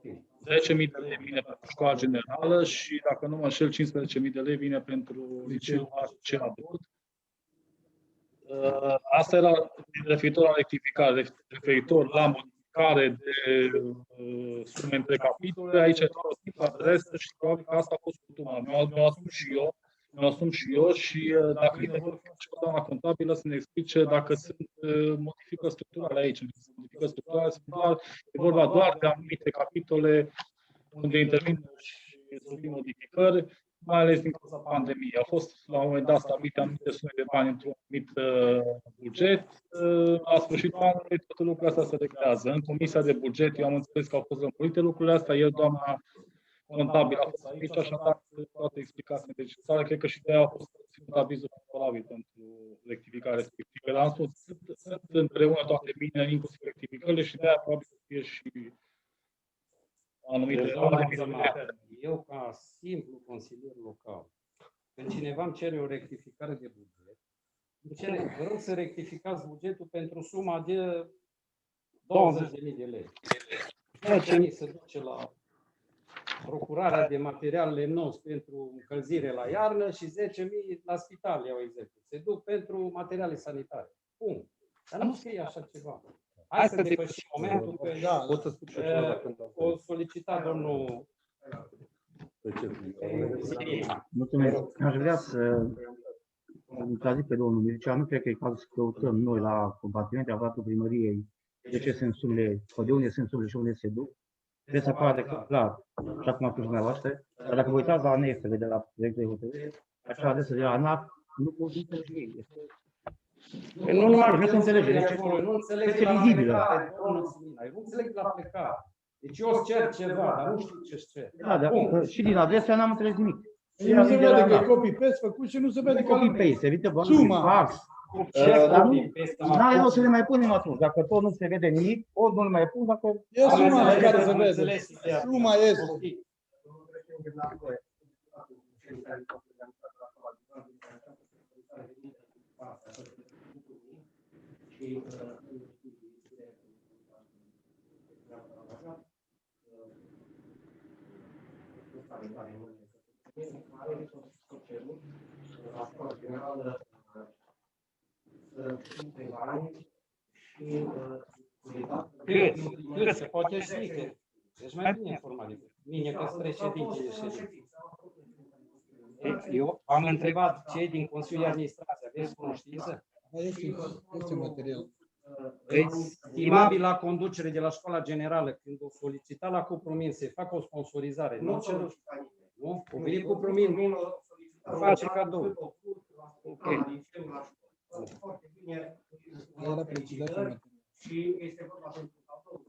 de lei vine pentru școala generală și, dacă nu mă înșel, 15.000 de lei vine pentru liceul HC Adult. Asta era referitor la rectificare, referitor la modificare de sume între capitole. Aici e doar o tipă adresă și probabil că asta a fost cutuma. Mi-o asum și eu și dacă e nevoie și o doamna contabilă să ne explice dacă sunt modificări structurale aici. Modificări structurale sunt e vorba doar de anumite capitole unde intervin și sunt modificări. mai ales din cauza pandemiei. Au fost la un moment dat stabilite anumite sume de bani într-un anumit buget. La sfârșitul anului toate lucrurile astea se reglează. În Comisia de Buget eu am înțeles că au fost lămurite lucrurile astea. El, doamna contabil, a fost aici, așadar toate explicațiile necesare. Cred că și de aia a fost ținut avizul favorabil pentru rectificarea respectivă. Dar am spus, sunt împreună toate bine, inclusiv rectificările și de aia probabil să fie și anumite. Eu, ca simplu consilier local, când cineva îmi cere o rectificare de buget, vă rog să rectificați bugetul pentru suma de 20.000 de lei. 10.000 se duce la procurarea de material lemnos pentru încălzire la iarnă și 10.000 la spital, iau exemplu. Se duc pentru materiale sanitare. Bun. Dar nu scrie așa ceva. Hai să depășim momentul că o solicita domnul. Mulțumesc. Aș vrea să trazic pe domnul Mircea. Nu cred că e cazul să căutăm noi la compartimente aparatul primăriei de ce sunt sumele, sau de unde sunt sumele și unde se duc. Trebuie să apară clar, așa cum a spus dumneavoastră, dar dacă vă uitați la anexele de la proiectul de hotărâre, așa adesea de la ANAF, nu pot înțelege ei. Nu numai nu se înțelege, deci nu înțeleg este lizibilă. Nu înțeleg la plecare. Deci eu îți cer ceva, dar nu știu ce-ți cer. Da, dar și din adresa n-am înțeles nimic. Nu se vede că e copy-paste făcut și nu se vede că copy-paste, se vede suma. Dar n-are rost să le mai punem atunci. Dacă tot nu se vede nimic, ori nu le mai pun, dacă... E suma la care se vede. Suma este. Cât se poate ști? Deci mai bine informat. Mine că sunt președintele ședinței. Eu am întrebat cei din Consiliul de Administrație, aveți cunoștință? Este material. Stimabil la conducere de la școala generală, când o solicita la Cupromin să facă o sponsorizare, nu cerut. Nu? O venit Cupromin, nu face cadou. Ok. Foarte bine. Era precizat. Și este vorba pentru cadou.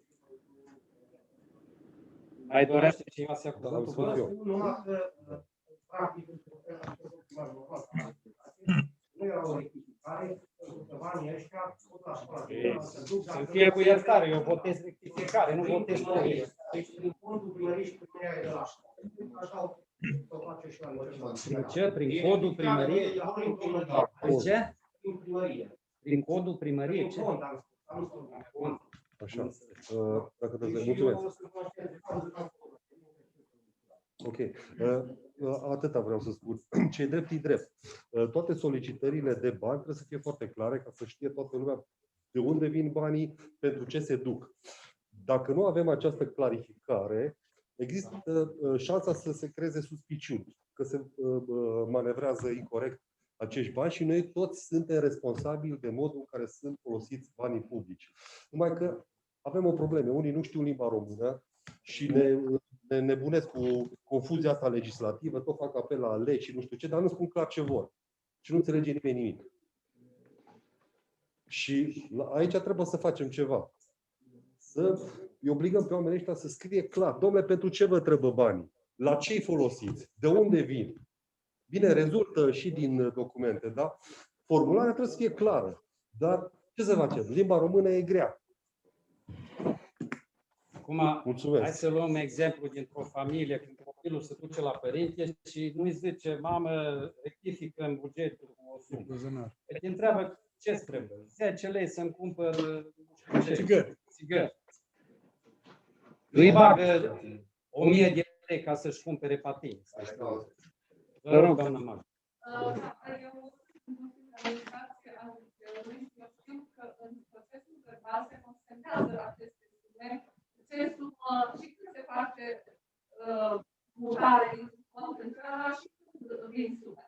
Mai dorește cineva să ia cuvântul? Numai că, practic, nu era o rectificare, pentru că banii ăștia tot la școală. Să fie cu iertare, eu votez rectificare, nu votez proiect. Deci, prin fondul primăriei și primăria de la școală. Așa o face și la noi. Prin ce? Prin codul primăriei? Prin ce? Prin primărie. Prin codul primăriei? Ce? Așa. Dacă te mulțumesc. Ok. Atâta vreau să spun. Ce-i drept, e drept. Toate solicitările de bani trebuie să fie foarte clare ca să știe toată lumea de unde vin banii, pentru ce se duc. Dacă nu avem această clarificare, există șansa să se creeze suspiciuni că se manevrează incorect acești bani și noi toți suntem responsabili de modul în care sunt folosiți banii publici. Numai că avem o problemă. Unii nu știu limba română și ne nebunesc cu confuzia asta legislativă, tot fac apel la legi și nu știu ce, dar nu spun clar ce vor. Și nu înțelege nimeni nimic. Și aici trebuie să facem ceva. Să îi obligăm pe oamenii ăștia să scrie clar. Dom'le, pentru ce vă trebuie banii? La ce îi folosiți? De unde vin? Bine, rezultă și din documente, da? Formularea trebuie să fie clară. Dar ce să facem? Limba română e grea. Acum, mulțumesc. Hai să luăm exemplu dintr-o familie, când copilul se duce la părinte și nu-i zice, mamă, rectifică în bugetul cu o sumă. Te întreabă ce-ți trebuie? 10 lei să-mi cumpăr țigări. Îi bagă 1000 de lei ca să-și cumpere patini. Vă rog, doamna Magda. Eu știu că în procesul verbal se concentrează aceste sume, ce sumă și când se face mutare din fond în celălalt și când vin sume.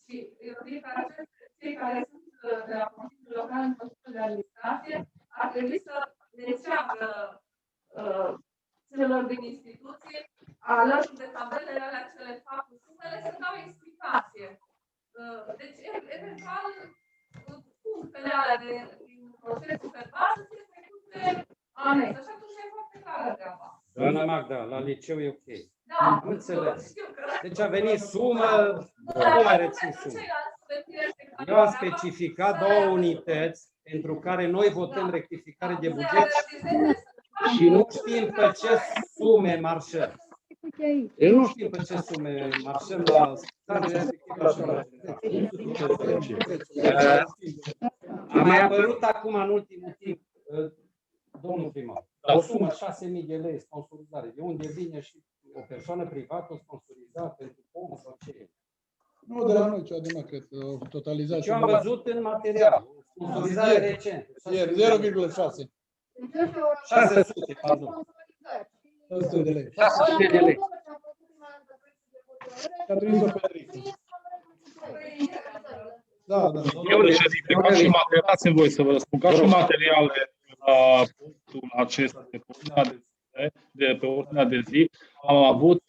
Și eu zic că cei care sunt de la Consiliul Local în Consiliul de Administrație ar trebui să le ceară celor din instituție, alături de tabelele alea ce le fac cu sumele, să dau Deci, eventual, punctele alea din procesul verbal să fie trecute anexă. Și atunci e foarte clară treaba. Doamna Magda, la liceu e ok. Da, Am înțeles. știu că... Deci a venit sumă, nu mai rețin sumă. Eu am specificat 2 unități pentru care noi votăm rectificare de buget și nu știm pe ce sume marșăm. Eu nu știu pe ce sume marșăm la stare a mai apărut acum în ultimul timp, domnul primar, o sumă 6.000 de lei sponsorizare. De unde vine și o persoană privată o sponsoriza pentru pomul sau ce e? Nu de la noi, ce ademă, cred, totalizat. Eu am văzut în material, sponsorizare recentă. 0,6. 600, pardon. 600 de lei. 600 de lei. A trimis-o pe Rică. Da, da. Eu președinte, ca și material, dați-mi voi să vă răspund, ca și materiale la punctul acesta de pe ordinea de zi, am avut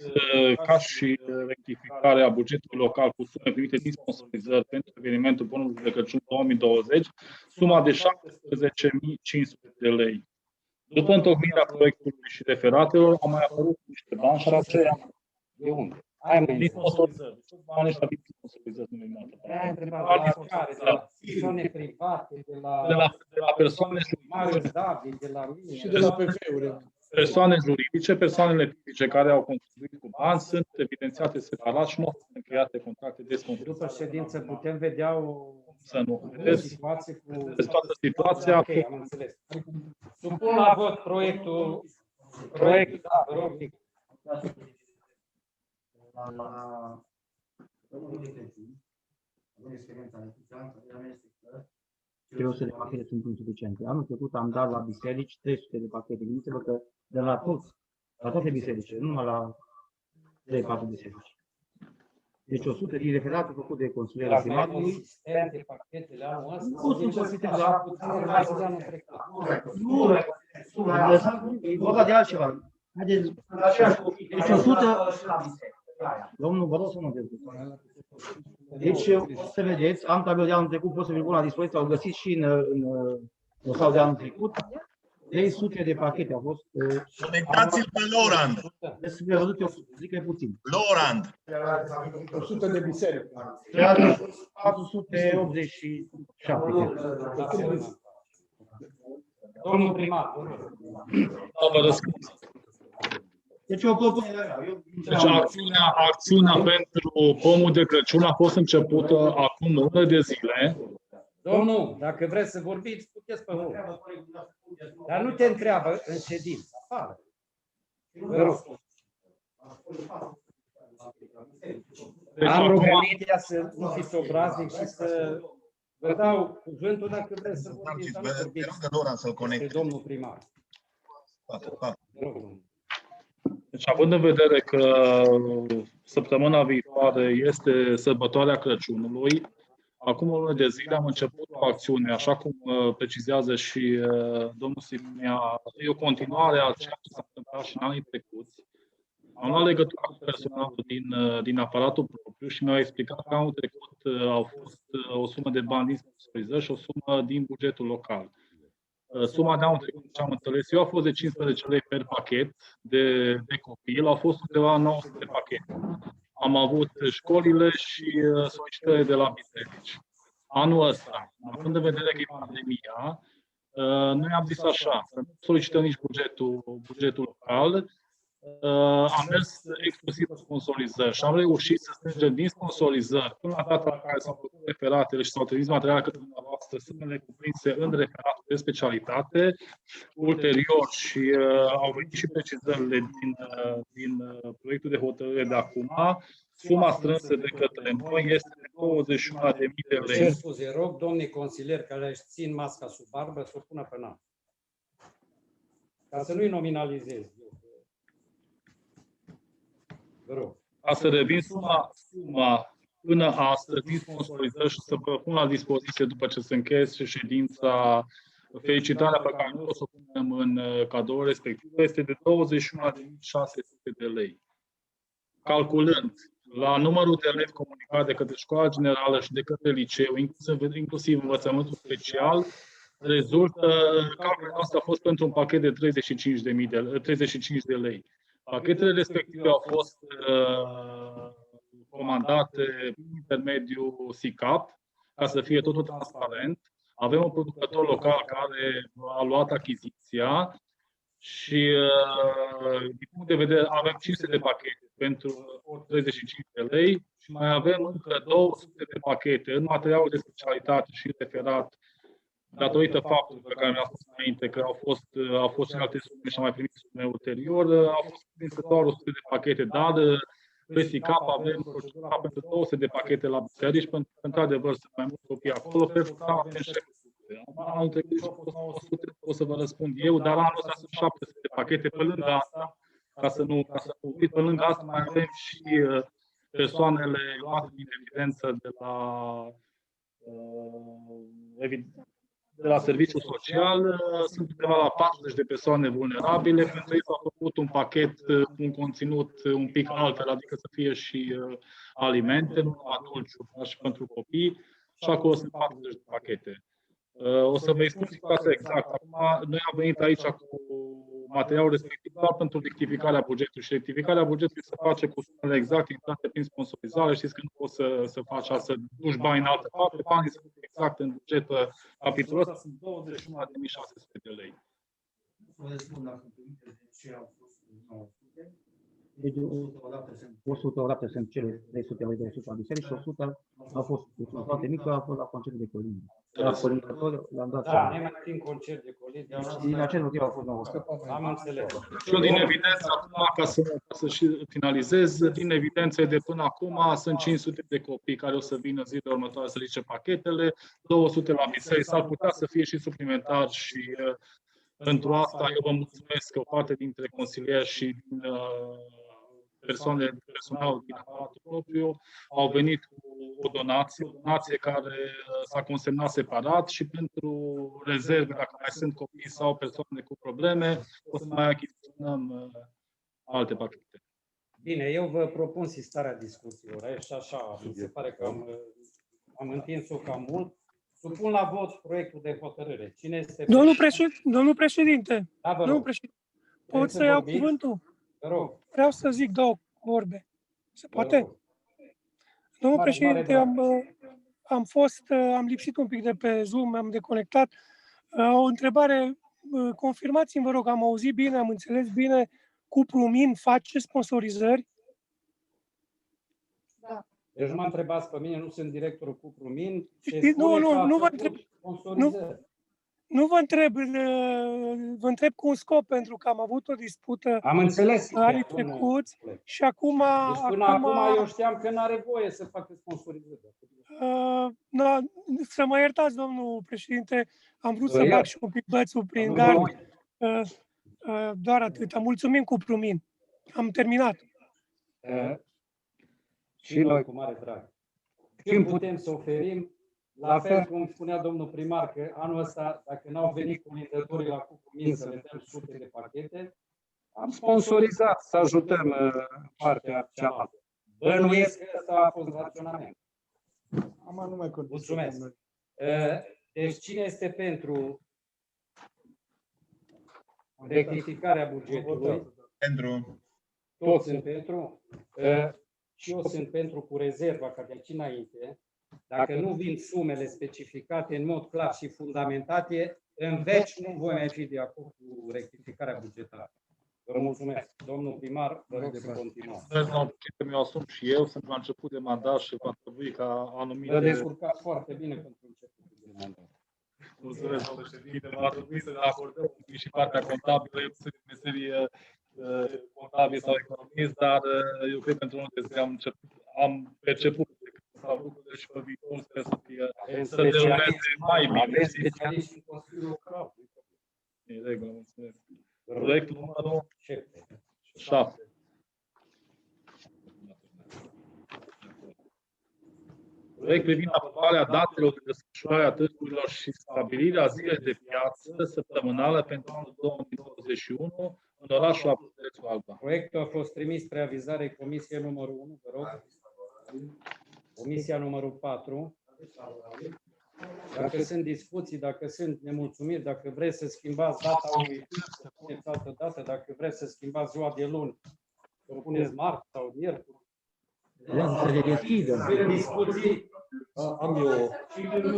ca și rectificarea bugetului local cu sume primite din sponsorizări pentru evenimentul Bonului de Crăciun 2020, suma de 17.500 de lei. După întocmirea proiectului și referatelor, au mai apărut niște bani și aceea. De unde? Din sponsorizări. Banii ăștia din sponsorizări nu mi-au persoane private, de la persoane Marius David, de la mine. Și de la PF-uri. Persoane juridice, persoanele fizice care au contribuit cu bani sunt evidențiate separat și nu au fost încheiate contracte de sponsorizare. După ședință putem vedea o situație cu toată situația. Ok, am înțeles. Supun la vot proiectul. Da, vă rog. Trebuie de pachete sunt insuficiente. Anul trecut am dat la biserici 300 de pachete. Gândiți-vă că de la toți, la toate bisericile, numai la 3-4 biserici. Deci 100 din referatul făcut de consilierul primarului. Consistente pachetele anul ăsta. Nu sunt consistente, dar anul trecut. Nu, e vorba de altceva. Haideți, deci 100, domnul, vă rog să mă dezvoltați. Deci, o să vedeți, am tabel de anul trecut, pot să vi-l pun la dispoziție, au găsit și în dosarul de anul trecut. 300 de pachete au fost. Conectați-l pe Lorand. Deci, le văzut eu, zic că e puțin. Lorand. 100 de biserici. 487. Domnul primar. Vă răspund. Deci o propunere. Deci acțiunea pentru pomul de Crăciun a fost începută acum 1 de zile. Domnul, dacă vreți să vorbiți, puteți pe voi. Dar nu te întreabă în ședință. Afară. Vă rog. Am rugămintea să nu fiți obraznic și să vă dau cuvântul dacă vreți să vorbiți. Să nu vorbiți despre domnul primar. Deci, având în vedere că săptămâna viitoare este sărbătoarea Crăciunului, acum o lună de zile am început o acțiune, așa cum precizează și domnul Simea, e o continuare a ceea ce s-a întâmplat și în anii trecuți. Am luat legătura cu personalul din aparatul propriu și mi-au explicat că anul trecut au fost o sumă de bani din sponsorizări și o sumă din bugetul local. Suma de anul trecut, ce am înțeles eu, a fost de 15 lei per pachet de copil, au fost undeva 900 de pachete. Am avut școlile și solicitările de la biserici. Anul ăsta, având în vedere că e pandemia, noi am zis așa, să nu solicităm nici bugetul local, am mers exclusiv în sponsorizări și am reușit să strângem din sponsorizări până la data la care s-au făcut referatele și s-au trimis materiale către dumneavoastră, sumele cuprinse în referatul de specialitate. Ulterior și au venit și precizările din proiectul de hotărâre de acum. Suma strânsă de către noi este de 21.000 de lei. Cer scuze, rog domnii consilieri care își țin masca sub barbă să o pună pe nas. Ca să nu-i nominalizez. Ca să revin suma până astăzi din sponsorizări și să vă pun la dispoziție după ce se încheie ședința felicitarea pe care noi o să o punem în cadoul respectiv este de 21.600 de lei. Calculând la numărul de elevi comunicat de către școala generală și de către liceu, inclusiv învățământul special, rezultă, calculul nostru a fost pentru un pachet de 35 de lei. Pachetele respective au fost comandate prin intermediul SICAP, ca să fie totul transparent. Avem un producător local care a luat achiziția și, din punct de vedere, avem 500 de pachete pentru 35 de lei și mai avem încă 200 de pachete în materialul de specialitate și referat, datorită faptului pe care mi-a spus înainte că au fost și alte sume și am mai primit sume ulterior, au fost prinse doar 100 de pachete, dar pe SICAP avem procedura pentru 200 de pachete la biserici, pentru că, într-adevăr, sunt mai mulți copii acolo, pentru că avem 600. Anul trecut au fost 900, o să vă răspund eu, dar anul ăsta sunt 700 de pachete. Pe lângă asta, ca să nu uit, pe lângă asta mai avem și persoanele luate din evidență de la serviciul social. Sunt undeva la 40 de persoane vulnerabile. Pentru ei s-a făcut un pachet cu un conținut un pic altfel, adică să fie și alimente, nu numai dulciuri, dar și pentru copii. Și acolo sunt 40 de pachete. O să vă spun situația exact. Acum, noi am venit aici cu materialul respectiv doar pentru rectificarea bugetului și rectificarea bugetului se face cu sumele exacte intrate prin sponsorizare. Știți că nu poți să faci asta, să duci bani în altă parte. Banii sunt exact în buget pe capitolul ăsta, sunt 21.600 de lei. Vă spun dacă permiteți de ce au fost 900. Deci 100 odată sunt cele 300 lei de 100 la biserici și 100 a fost foarte mică, a fost la concert de colinde. La părintător l-am dat. Da, ne mai țin concert de colinde. Din acest motiv a fost 900. Am înțeles. Și eu din evidență, acum, ca să și finalizez, din evidență de până acum sunt 500 de copii care o să vină zilele următoare să ridice pachetele, 200 la biserici, s-ar putea să fie și suplimentar și pentru asta eu vă mulțumesc că o parte dintre consilieri și din personalul din aparatul propriu au venit cu o donație care s-a consemnat separat și pentru rezerve, dacă mai sunt copii sau persoane cu probleme, o să mai achiziționăm alte pachete. Bine, eu vă propun sistarea discuțiilor și așa, mi se pare că am întins-o cam mult. Supun la vot proiectul de hotărâre. Cine este Domnul președinte, da, domnul președinte, pot să iau cuvântul? Vă rog. Vreau să zic două vorbe. Se poate? Domnul președinte, am lipsit un pic de pe Zoom, am deconectat. O întrebare, confirmați-mi, vă rog, am auzit bine, am înțeles bine, Cuprumin face sponsorizări? Da. Deci nu mă întrebați pe mine, nu sunt directorul Cuprumin. Nu vă întreb, vă întreb cu un scop, pentru că am avut o dispută anii trecuți și acum... Deci până acum eu știam că nu are voie să facă sponsorizări. Să mă iertați, domnul președinte, am vrut să bag și un pic bățul prin gard. Doar atât. Mulțumim Cuprumin. Am terminat. Și noi cu mare drag. Când putem să oferim, la fel cum spunea domnul primar, că anul ăsta, dacă n-au venit colindătorii la Cuprumin să le dăm sute de pachete, am sponsorizat să ajutăm partea cealaltă. Bănuiesc că ăsta a fost raționament. Mulțumesc. Deci cine este pentru rectificarea bugetului? Pentru. Toți sunt pentru. Și eu sunt pentru cu rezerva, ca de aici înainte. Dacă nu vin sumele specificate în mod clar și fundamentate, în veci nu voi mai fi de acord cu rectificarea bugetară. Vă mulțumesc. Domnul primar, vă rog să continuăm. Mi-o asum și eu, sunt la început de mandat și va trebui ca anumite... Vă descurcați foarte bine pentru începutul de mandat. Mulțumesc, domnule președinte. Va trebui să acordăm și partea contabilă. Eu sunt din meserie contabil sau economist, dar eu cred că într-unul dintre am perceput sau lucrurile și pe viitor sper să fie să deruleze mai bine. Aveți specialiști în Consiliul Local. E regulă, mulțumesc. Proiectul numărul 7. Proiect privind aprobarea datelor de desfășurare a târgurilor și stabilirea zilei de piață săptămânală pentru anul 2021 în orașul Județul Alba. Proiectul a fost trimis spre avizare Comisiei numărul 1, vă rog. Comisia numărul 4. Dacă sunt discuții, dacă sunt nemulțumiri, dacă vreți să schimbați data unui să puneți altă dată, dacă vreți să schimbați ziua de luni, să puneți marți sau miercuri. Să le deschidă. Sunt discuții. Am eu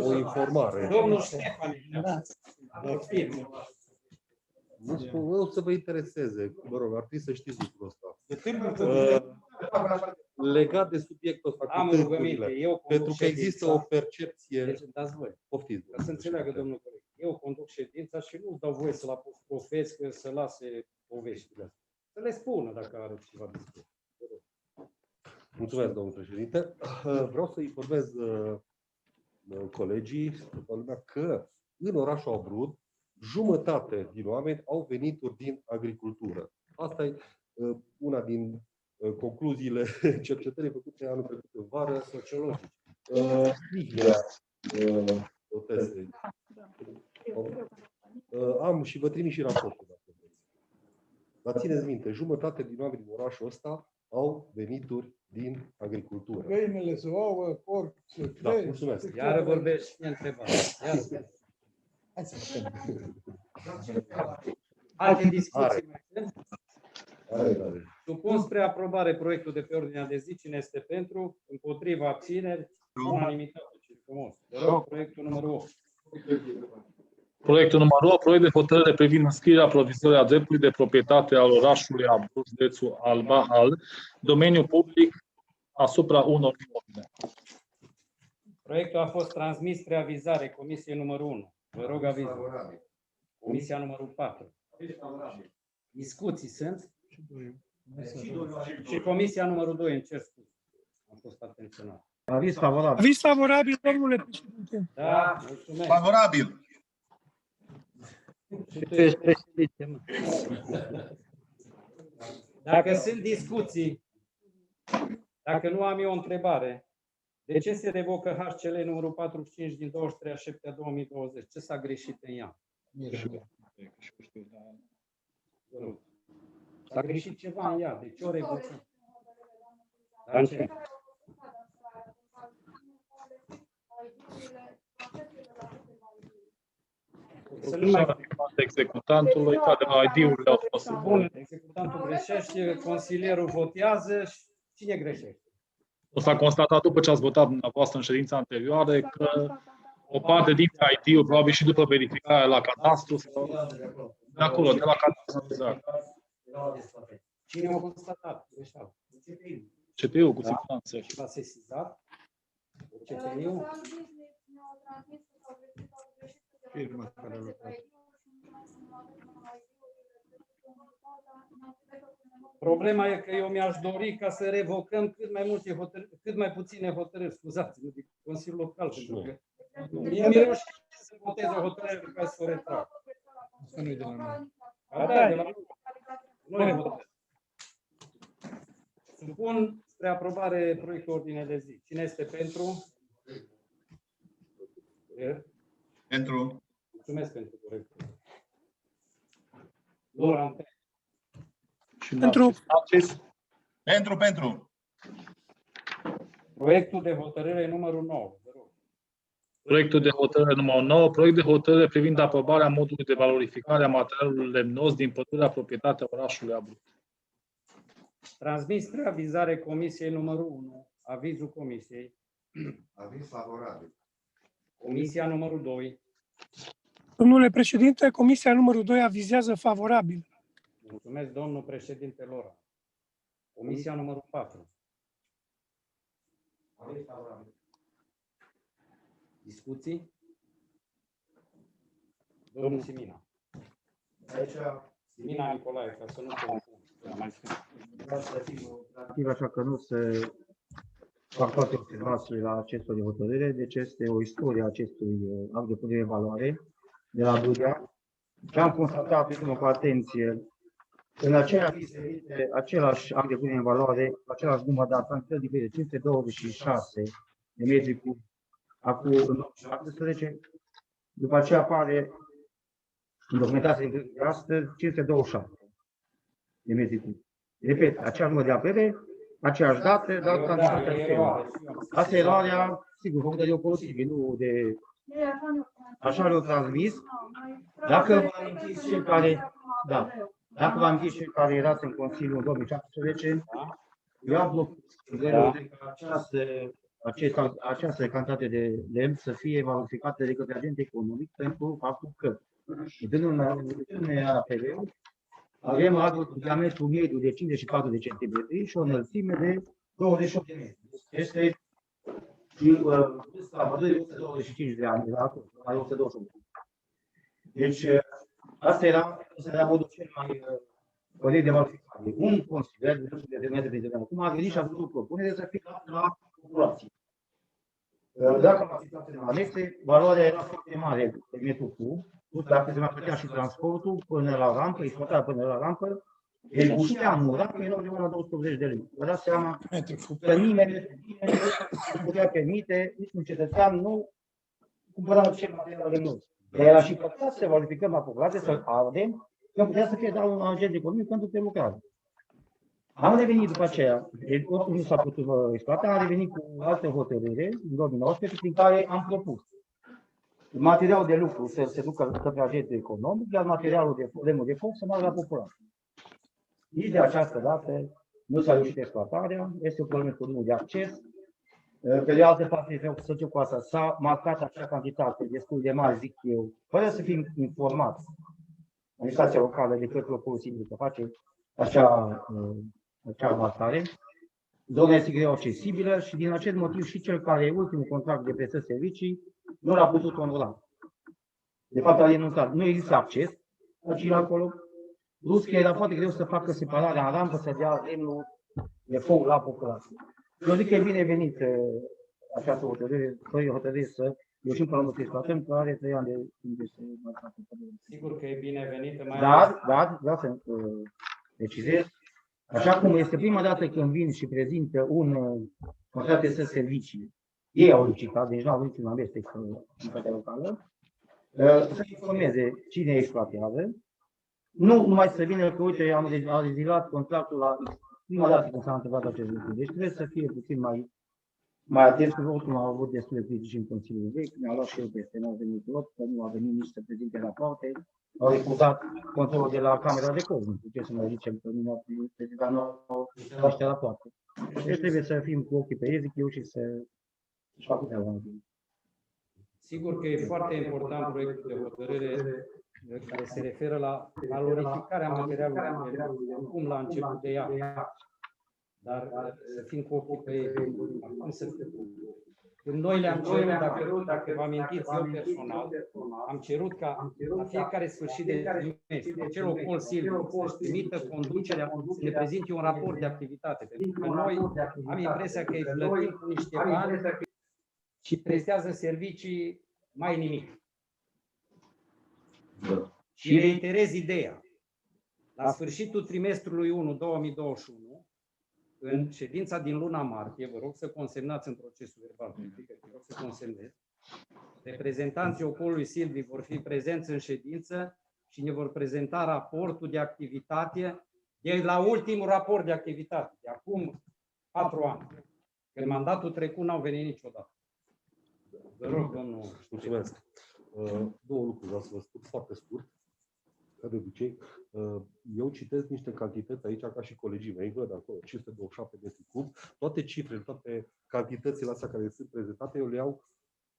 o informare. Domnul Ștefan. Nu spun, o să vă intereseze. Mă rog, ar trebui să știți lucrul ăsta. Legat de subiectul ăsta, Am cu o rugăminte. târgurile, Eu pentru că există o percepție. Deci, dați voi. Poftiți. Ca să înțeleagă domnul coleg. Eu conduc ședința și nu dau voie să-l apostrofez, că să lase poveștile astea. Să le spună dacă are ceva de spus. Mulțumesc, domnul președinte. Vreau să informez colegii, toată lumea, că în orașul Abrud, jumătate din oameni au venituri din agricultură. Asta e una din concluziile cercetării făcute anul trecut în vară, sociologice. Am și vă trimit și raportul. Dar țineți minte, jumătate din oameni din orașul ăsta au venituri din agricultură. Găinile să ouă, porc, să Da, mulțumesc. Iară vorbești, ne întrebare. Alte discuții mai sunt? Supun spre aprobare proiectul de pe ordinea de zi. Cine este pentru? Împotriva, abțineri? Unanimitate. Frumos. Vă rog, proiectul numărul 8. Proiectul numărul 8, proiect de hotărâre privind înscrierea provizoră a dreptului de proprietate al orașului Abrud, județul Alba, al domeniul public asupra unor imobile. Proiectul a fost transmis spre avizare Comisiei numărul 1. Vă rog aviz. Comisia numărul 4. Discuții sunt? Și Comisia numărul 2, îmi cer scuze. Am fost atenționat. Aviz favorabil. Aviz favorabil, domnule președinte. Da, mulțumesc. Favorabil. Și tu ești președinte, mă. Dacă sunt discuții, dacă nu am eu o întrebare, de ce se revocă HCL numărul 45 din 23/7/2020? Ce s-a greșit în ea? S-a greșit ceva în ea, de ce o revocăm? Dar ce? Să nu mai executantului, toate ID-urile au fost bune. Executantul greșește, consilierul votează și cine greșește? O s-a constatat după ce ați votat dumneavoastră în ședința anterioară că o parte din ID-uri, probabil și după verificarea la cadastru, de acolo, de la cadastru. Exact. Cine a constatat? CPU, cu siguranță. Și l-a sesizat? CTI-ul? Firma care lucrează. Problema e că eu mi-aș dori ca să revocăm cât mai puține hotărâri, scuzați-mă, de Consiliul Local, pentru că mie mi-e rușine să votez o hotărâre pe care să o retrag. Asta nu e de la noi. Da, de la noi. Nu votez. Supun spre aprobare proiectul ordine de zi. Cine este pentru? Pentru. Mulțumesc pentru proiectul. Laura, Pentru. Proiectul de hotărâre numărul 9. Proiectul de hotărâre numărul 9, proiect de hotărâre privind aprobarea modului de valorificare a materialului lemnos din pădurea proprietatea orașului Abrud. Transmis spre avizare Comisiei numărul 1. Avizul Comisiei. Aviz favorabil. Comisia numărul 2. Domnule președinte, Comisia numărul 2 avizează favorabil. Mulțumesc, domnul președinte Lora. Comisia numărul 4. Aviz favorabil. Discuții? Domnul Simina. Aici, Simina Nicolae, ca să nu Așa că nu se fac toate observațiile la acestor de hotărâre, deci este o istorie a acestui act de punere în valoare de la Budea. Ce am constatat, vedem cu atenție, în același act de punere în valoare, același număr de cantități diferite, 526 de metri cub, acum în 2017, după aceea apare în documentația de astăzi 527 de metri cub. Repet, același număr de apele, aceeași dată, dar cantitatea diferită. Asta e eroarea, sigur, făcută de oposibil, nu de... Așa le-au transmis. Dacă vă amintiți cei care... Da. Dacă vă amintiți cei care erați în Consiliul în 2017, eu am propus această cantitate de lemn să fie valorificată de către agent economic pentru faptul că, dând în APV, avem arbori cu diametru mediu de 54 de centimetri și o înălțime de 28 de metri. Este vârsta vădării 125 de ani, la 128. Deci, asta era modul cel mai corect de valorificare. Un consilier de metri de acum a venit și a făcut o propunere să fie la populație. Dacă mă aflați în anexe, valoarea era foarte mare de metru cub, dacă se mai plătea și transportul până la rampă, exploatarea până la rampă, deci bușteam rampă, erau undeva la 280 de lei. Vă dați seama că nimeni nu putea permite, nici un cetățean nu cumpăra ce material de noi. Era și păcat să valorificăm la populație, să ardem, că putea să fie dat un agent economic pentru prelucrare. Am revenit după aceea, oricum nu s-a putut exploata, am revenit cu alte hotărâre în 2019, prin care am propus materialul de lucru să se ducă către agentul economic, iar materialul de lemnul de foc să meargă la populație. Nici de această dată nu s-a reușit exploatarea, este o problemă cu drumul de acces. Pe de altă parte, vreau să încep cu asta, s-a marcat acea cantitate destul de mare, zic eu, fără să fim informați administrația locală de către posibil că face acea marcare. Zona este greu accesibilă și din acest motiv și cel care e ultimul contract de prestări servicii nu l-a putut onora. De fapt, a renunțat. Nu există acces acolo. Plus că era foarte greu să facă separarea în rampă, să dea lemnul de foc la populație. Eu zic că e binevenit această hotărâre să ieșim până la exploatăm, că are 3 ani de Sigur că e binevenită. Dar, vreau să precizez, așa cum este prima dată când vin și prezintă un contract de servicii, ei au licitat, deci nu au niciun amestec în partea locală, să informeze cine exploatează, nu numai să vină că, uite, am rezilat contractul la prima dată când s-a întâmplat acest lucru. Deci trebuie să fie puțin mai atent, că oricum am avut destule critici în Consiliul Vechi, mi-a luat și eu peste, n-au venit tot, că nu a venit nici să prezinte rapoarte, au refuzat controlul de la Camera de Coz, nu știu ce să mai zicem, că nu au prezentat, nu au niște rapoarte. Deci trebuie să fim cu ochii pe ei, zic eu, și să-și facă treaba. Sigur că e foarte important proiectul de hotărâre care se referă la valorificarea materialului acum la început de ea. Dar să fim cu ochii pe ei. Când noi le-am cerut, dacă vă amintiți, eu personal, am cerut ca la fiecare sfârșit de trimestru, acel Ocol Silviu să-și trimită conducerea, să ne prezinte un raport de activitate. Pentru că noi am impresia că îi plătim cu niște bani și prestează servicii mai nimic. Și reiterez ideea. La sfârșitul trimestrului 1 2021, în ședința din luna martie, vă rog să consemnați în procesul verbal, vă rog să consemnez, reprezentanții Ocolului Silviu vor fi prezenți în ședință și ne vor prezenta raportul de activitate de la ultimul raport de activitate, de acum 4 ani. Când mandatul trecut n-au venit niciodată. Vă rog, domnul. Mulțumesc. Două lucruri vreau să vă spun foarte scurt. Ca de obicei, eu citesc niște cantități aici, ca și colegii mei, văd acolo 527 metri cub, toate cifrele, toate cantitățile astea care sunt prezentate, eu le iau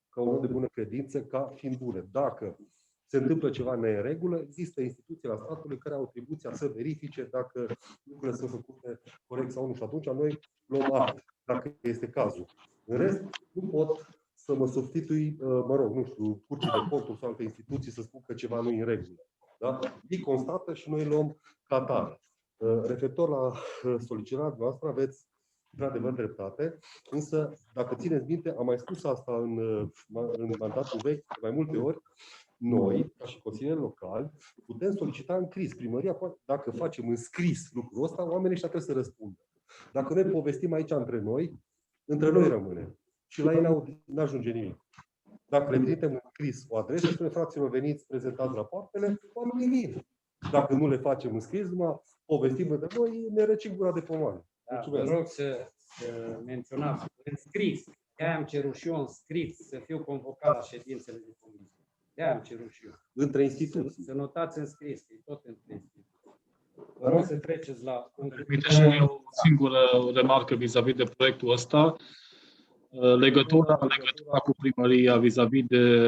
ca un om de bună credință, ca fiind bune. Dacă se întâmplă ceva neregulă, există instituții la statului care au atribuția să verifice dacă lucrurile sunt făcute corect sau nu. Și atunci noi luăm act, dacă este cazul. În rest, nu pot să mă substitui, mă rog, nu știu, curții de conturi sau alte instituții să spun că ceva nu e în regulă. Da? Ei constată și noi luăm ca atare. Referitor la solicitarea noastră, aveți într-adevăr dreptate, însă, dacă țineți minte, am mai spus asta în mandatul vechi de mai multe ori, noi, ca și consilieri locali, putem solicita în scris. Primăria, dacă facem în scris lucrul ăsta, oamenii ăștia trebuie să răspundă. Dacă noi povestim aici între noi rămâne. Și la ei n-ajunge nimic. Dacă le trimitem în scris o adresă, spune, fraților, veniți, prezentați rapoartele, oamenii vin. Dacă nu le facem în scris, numai povestim între noi, ne răcim gura de pomană. Vă rog să menționați în scris. De-aia am cerut și eu în scris să fiu convocat la ședințele de comisie. De-aia am cerut și eu. Între instituții. Să notați în scris, că e tot între instituții. Vă rog să treceți la... Permite și o singură remarcă vis-a-vis de proiectul ăsta. Legătura cu primăria vis-a-vis de,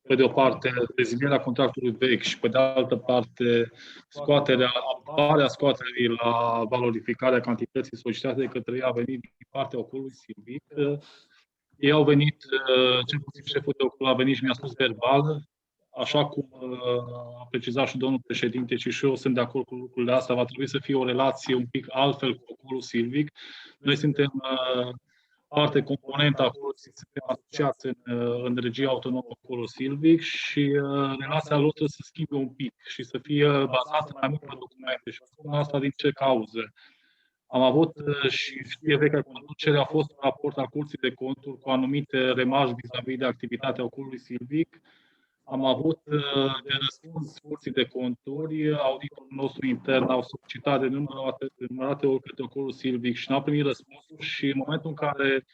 pe de o parte, rezilierea contractului vechi și pe de altă parte aparea scoaterii la valorificarea cantității solicitate de către ei a venit din partea ocolului silvic. Ei au venit, cel puțin șeful de ocol a venit și mi-a spus verbal, așa cum a precizat și domnul președinte și eu sunt de acord cu lucrurile astea, va trebui să fie o relație un pic altfel cu ocolul silvic. Noi suntem parte componentă acolo, suntem asociați în regia autonomă ocolul silvic și relația lor trebuie să schimbe un pic și să fie bazată mai mult pe documente. Și spun asta din ce cauze. Am avut și știe vechea conducere, a fost un raport al Curții de Conturi cu anumite remarci vis-a-vis de activitatea ocolului silvic. Am avut de răspuns Curții de Conturi, auditorul nostru intern au solicitat de numărate ori către ocolul silvic și n-au primit răspunsul și în momentul în care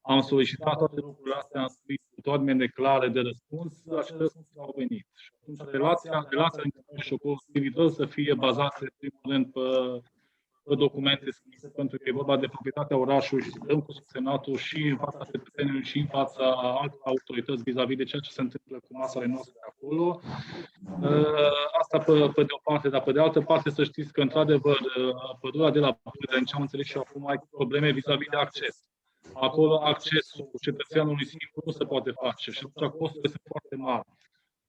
am solicitat toate lucrurile astea, am scris cu toate clare de răspuns, acele răspunsuri au venit. Și atunci relația dintre noi și ocolul silvic trebuie să fie bazată în primul rând pe documente scrise, pentru că e vorba de proprietatea orașului și dăm cu subsemnatul și în fața cetățenilor și în fața altor autorități vis-a-vis de ceea ce se întâmplă cu masele noastre de acolo. Asta pe de o parte, dar pe de altă parte să știți că, într-adevăr, pădurea de la Pârâni, ce am înțeles și acum, ai probleme vis-a-vis de acces. Acolo accesul cetățeanului simplu nu se poate face și atunci costurile sunt foarte mari.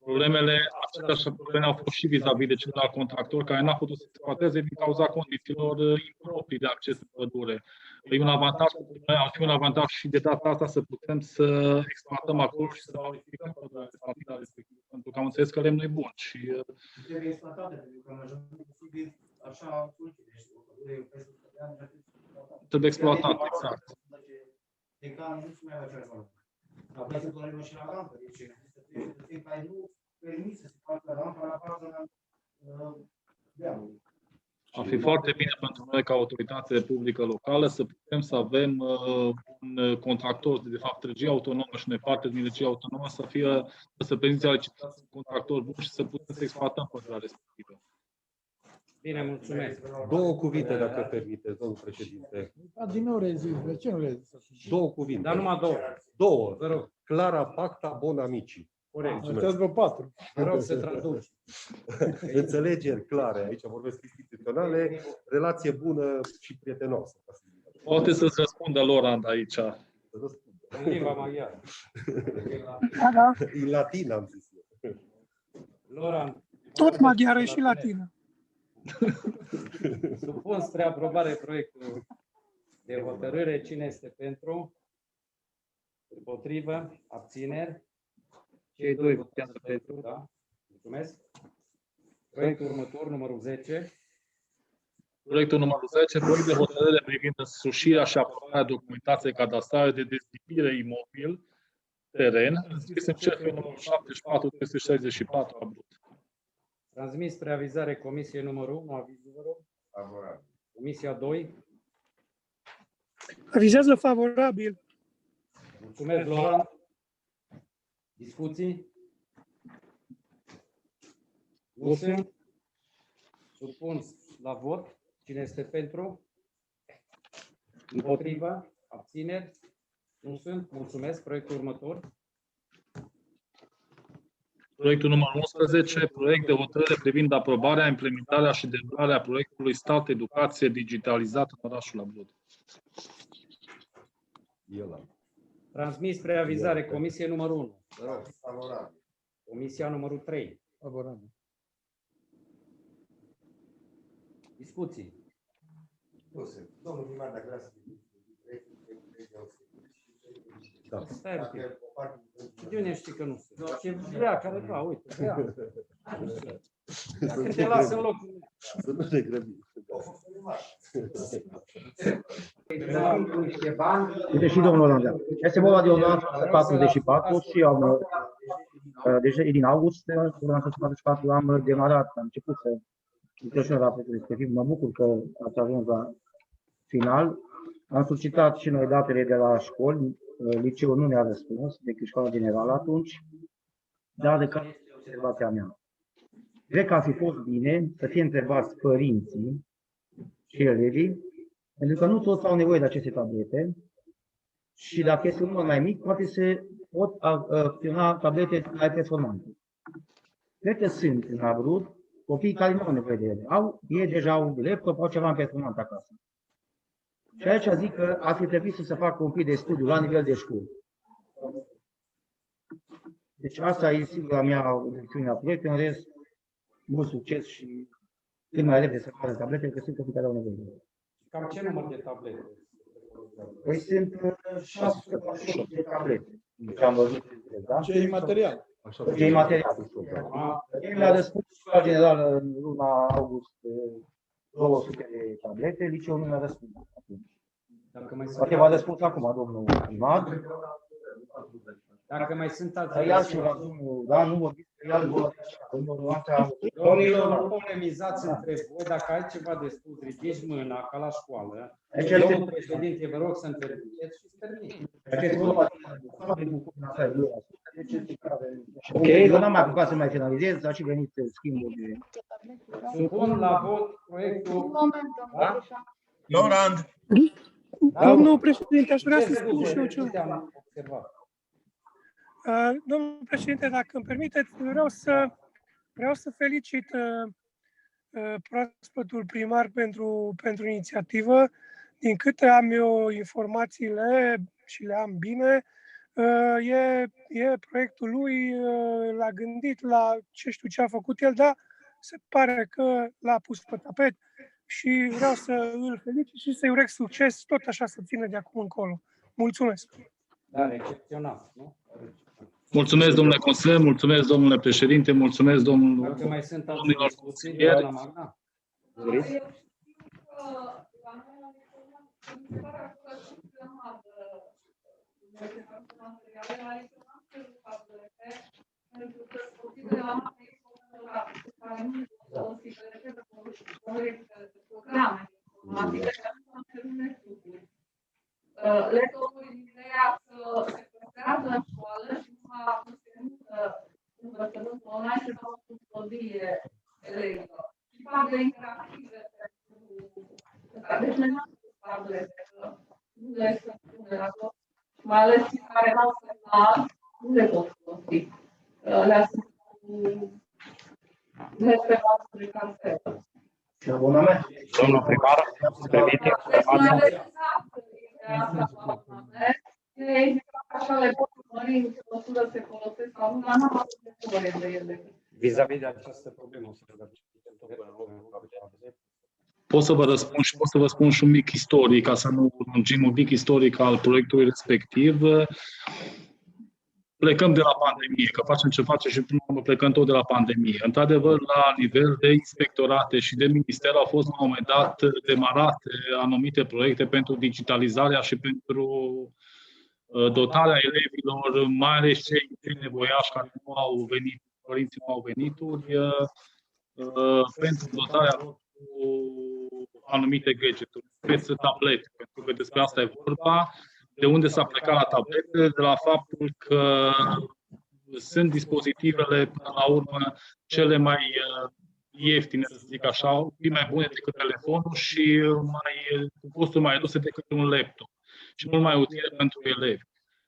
Problemele, aceleași probleme au fost și vis-a-vis de celălalt contractor care n-a putut să exploateze din cauza condițiilor improprii de acces în pădure. E un avantaj, ar fi un avantaj și de data asta să putem să exploatăm acolo și să valorificăm pădurea respectivă, pentru că am înțeles că lemnul e bun. Și trebuie exploatate, pentru că în majoritatea posibil așa trebuie exploatat, exact. De ca nu se mai va face așa. Apoi se pune și la rampă, deci cetățenii care nu permit să se facă rampa la faza dealului. Ar fi foarte bine pentru noi ca autoritate publică locală să putem să avem un contractor, de fapt regia autonomă și noi parte din regia autonomă să prezinte la licitație un contractor bun și să putem să exploatăm pădurea respectivă. Bine, mulțumesc. Două cuvinte, dacă permiteți, domnul președinte. Din nou rezist, de ce nu rezist? Două cuvinte. Dar numai două. Două. Vă rog. Clara pacta bona amici. Corect. Ăștia vreo 4. Vă rog să traduci. Înțelegeri clare, aici vorbesc instituționale, relație bună și prietenoasă. Poate să-ți răspundă Lorand aici. În limba maghiară. În latină am zis eu. Lorand. Tot maghiară și latină. Supun spre aprobare proiectul de hotărâre. Cine este pentru? Împotrivă? Abțineri? Cei doi votează pentru, da? Mulțumesc. Proiectul următor, numărul 10. Proiectul numărul 10, proiect de hotărâre privind însușirea și aprobarea documentației cadastrale de dezlipire imobil, teren, înscris în CF numărul 74-364 Abrut. Transmis spre avizare Comisiei numărul 1, avizul, vă rog. Favorabil. Comisia 2. Avizează favorabil. Mulțumesc, Laura. Discuții? Nu sunt. Supun la vot. Cine este pentru? Împotriva? Abțineri? Nu sunt. Mulțumesc. Proiectul următor. Proiectul numărul 11, proiect de hotărâre privind aprobarea, implementarea și derularea proiectului Stat Educație Digitalizată în orașul Abrut. Transmis spre avizare Comisie numărul 1. Favorabil. Comisia numărul 3. Favorabil. Discuții. Nu sunt. Domnul primar, dacă vrea să da. Stai un pic. De unde știi că nu sunt? Ce vrea, care vrea, uite, vrea. Dacă te lasă în locul meu. Să nu ne grăbim. Uite și domnul Landea. Este vorba de ordonanță 44 și am, deja din august, ordonanța 44 am demarat, am început să lucrăm la proiectul respectiv. Mă bucur că ați ajuns la final. Am solicitat și noi datele de la școli, liceul nu ne-a răspuns, decât școala generală atunci, dar de care este observația mea. Cred că ar fi fost bine să fie întrebați părinții și elevii, pentru că nu toți au nevoie de aceste tablete și dacă este unul mai mic, poate se pot acționa tablete mai performante. Cred că sunt în Abrud copii care nu au nevoie de ele. Ei deja au laptop, au ceva performant acasă. Și aici zic că ar fi trebuit să se facă un pic de studiu la nivel de școală. Deci asta e singura mea direcțiune a proiectului, în rest, mult succes și cât mai repede să facă tablete, că sunt copii care au nevoie de ele. Cam ce număr de tablete? Păi sunt 648 de tablete. Ce am văzut, da? Ce e material? Ce e material. El mi-a răspuns școala generală în luna august 200 de tablete, liceul nu mi-a răspuns atunci. Poate v-a răspuns acum, domnul primar. Dacă mai sunt alții... Ia și la domnul, da, nu vorbiți că ia Domnilor, nu polemizați între voi, dacă ai ceva de spus, ridici mâna, ca la școală. Domnul președinte, vă rog să interziceți și să terminiți. Ok, eu n-am mai apucat să mai finalizez, dar și venit schimbul de... Supun la vot proiectul... Laurent! Domnul președinte, aș vrea să spun și eu ceva. Domnul președinte, dacă îmi permiteți, vreau să felicit proaspătul primar pentru inițiativă. Din câte am eu informațiile și le am bine, e proiectul lui, l-a gândit la ce știu ce a făcut el, dar se pare că l-a pus pe tapet și vreau să îl felicit și să-i urez succes, tot așa să țină de acum încolo. Mulțumesc! Da, excepțional, nu? Mulțumesc, domnule consilier, mulțumesc, domnule președinte, mulțumesc, domnul... Dacă mai sunt alte discuții, doamna Magda. Laptopul e ideea să se păstrează în școală și numai conținută învățământul online se fac cu studie elevilor. Și faze interactive pentru... Deci noi n-am spus tablete, că nu le sunt pune la tot, mai ales cei care n-au semnal, nu le pot folosi. Le-a sunt cu nesemnal de canceră. Și abonament. Domnul primar, se permite Așa le pot urmări în ce măsură se folosesc sau nu, dar n-am avut nevoie de ele. Vis-a-vis de această problemă, pot să vă răspund și pot să vă spun și un mic istoric, ca să nu lungim, un mic istoric al proiectului respectiv. Plecăm de la pandemie, că facem ce facem și până la urmă plecăm tot de la pandemie. Într-adevăr, la nivel de inspectorate și de minister au fost la un moment dat demarate anumite proiecte pentru digitalizarea și pentru dotarea elevilor, mai ales cei nevoiași care nu au venit, părinții nu au venituri, pentru dotarea lor cu anumite gadgeturi, speță tablete, pentru că despre asta e vorba. De unde s-a plecat la tablete? De la faptul că sunt dispozitivele, până la urmă, cele mai ieftine, să zic așa, mai bune decât telefonul și cu costuri mai reduse decât un laptop și mult mai utile pentru elevi.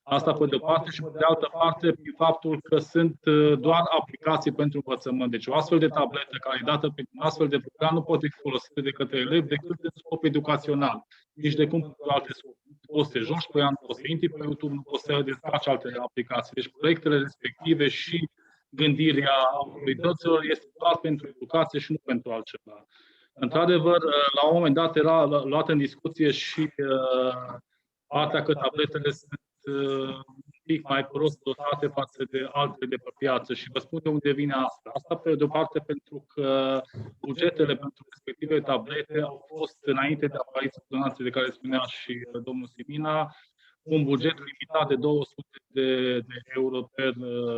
Asta pe de o parte și pe de altă parte prin faptul că sunt doar aplicații pentru învățământ. Deci o astfel de tabletă care e dată pe un astfel de program nu poate fi folosită de către elevi decât în scop educațional. Nici de cum pentru alte scopuri. Poți să te joci pe ea, nu poți să intri pe YouTube, nu poți să descarci alte aplicații. Deci proiectele respective și gândirea autorităților este doar pentru educație și nu pentru altceva. Într-adevăr, la un moment dat era luată în discuție și partea că tabletele sunt un pic mai prost dotate față de altele de pe piață și vă spun de unde vine asta. Asta pe de o parte pentru că bugetele pentru respective tablete au fost înainte de apariția donației de care spunea și domnul Simina, un buget limitat de 200 de euro per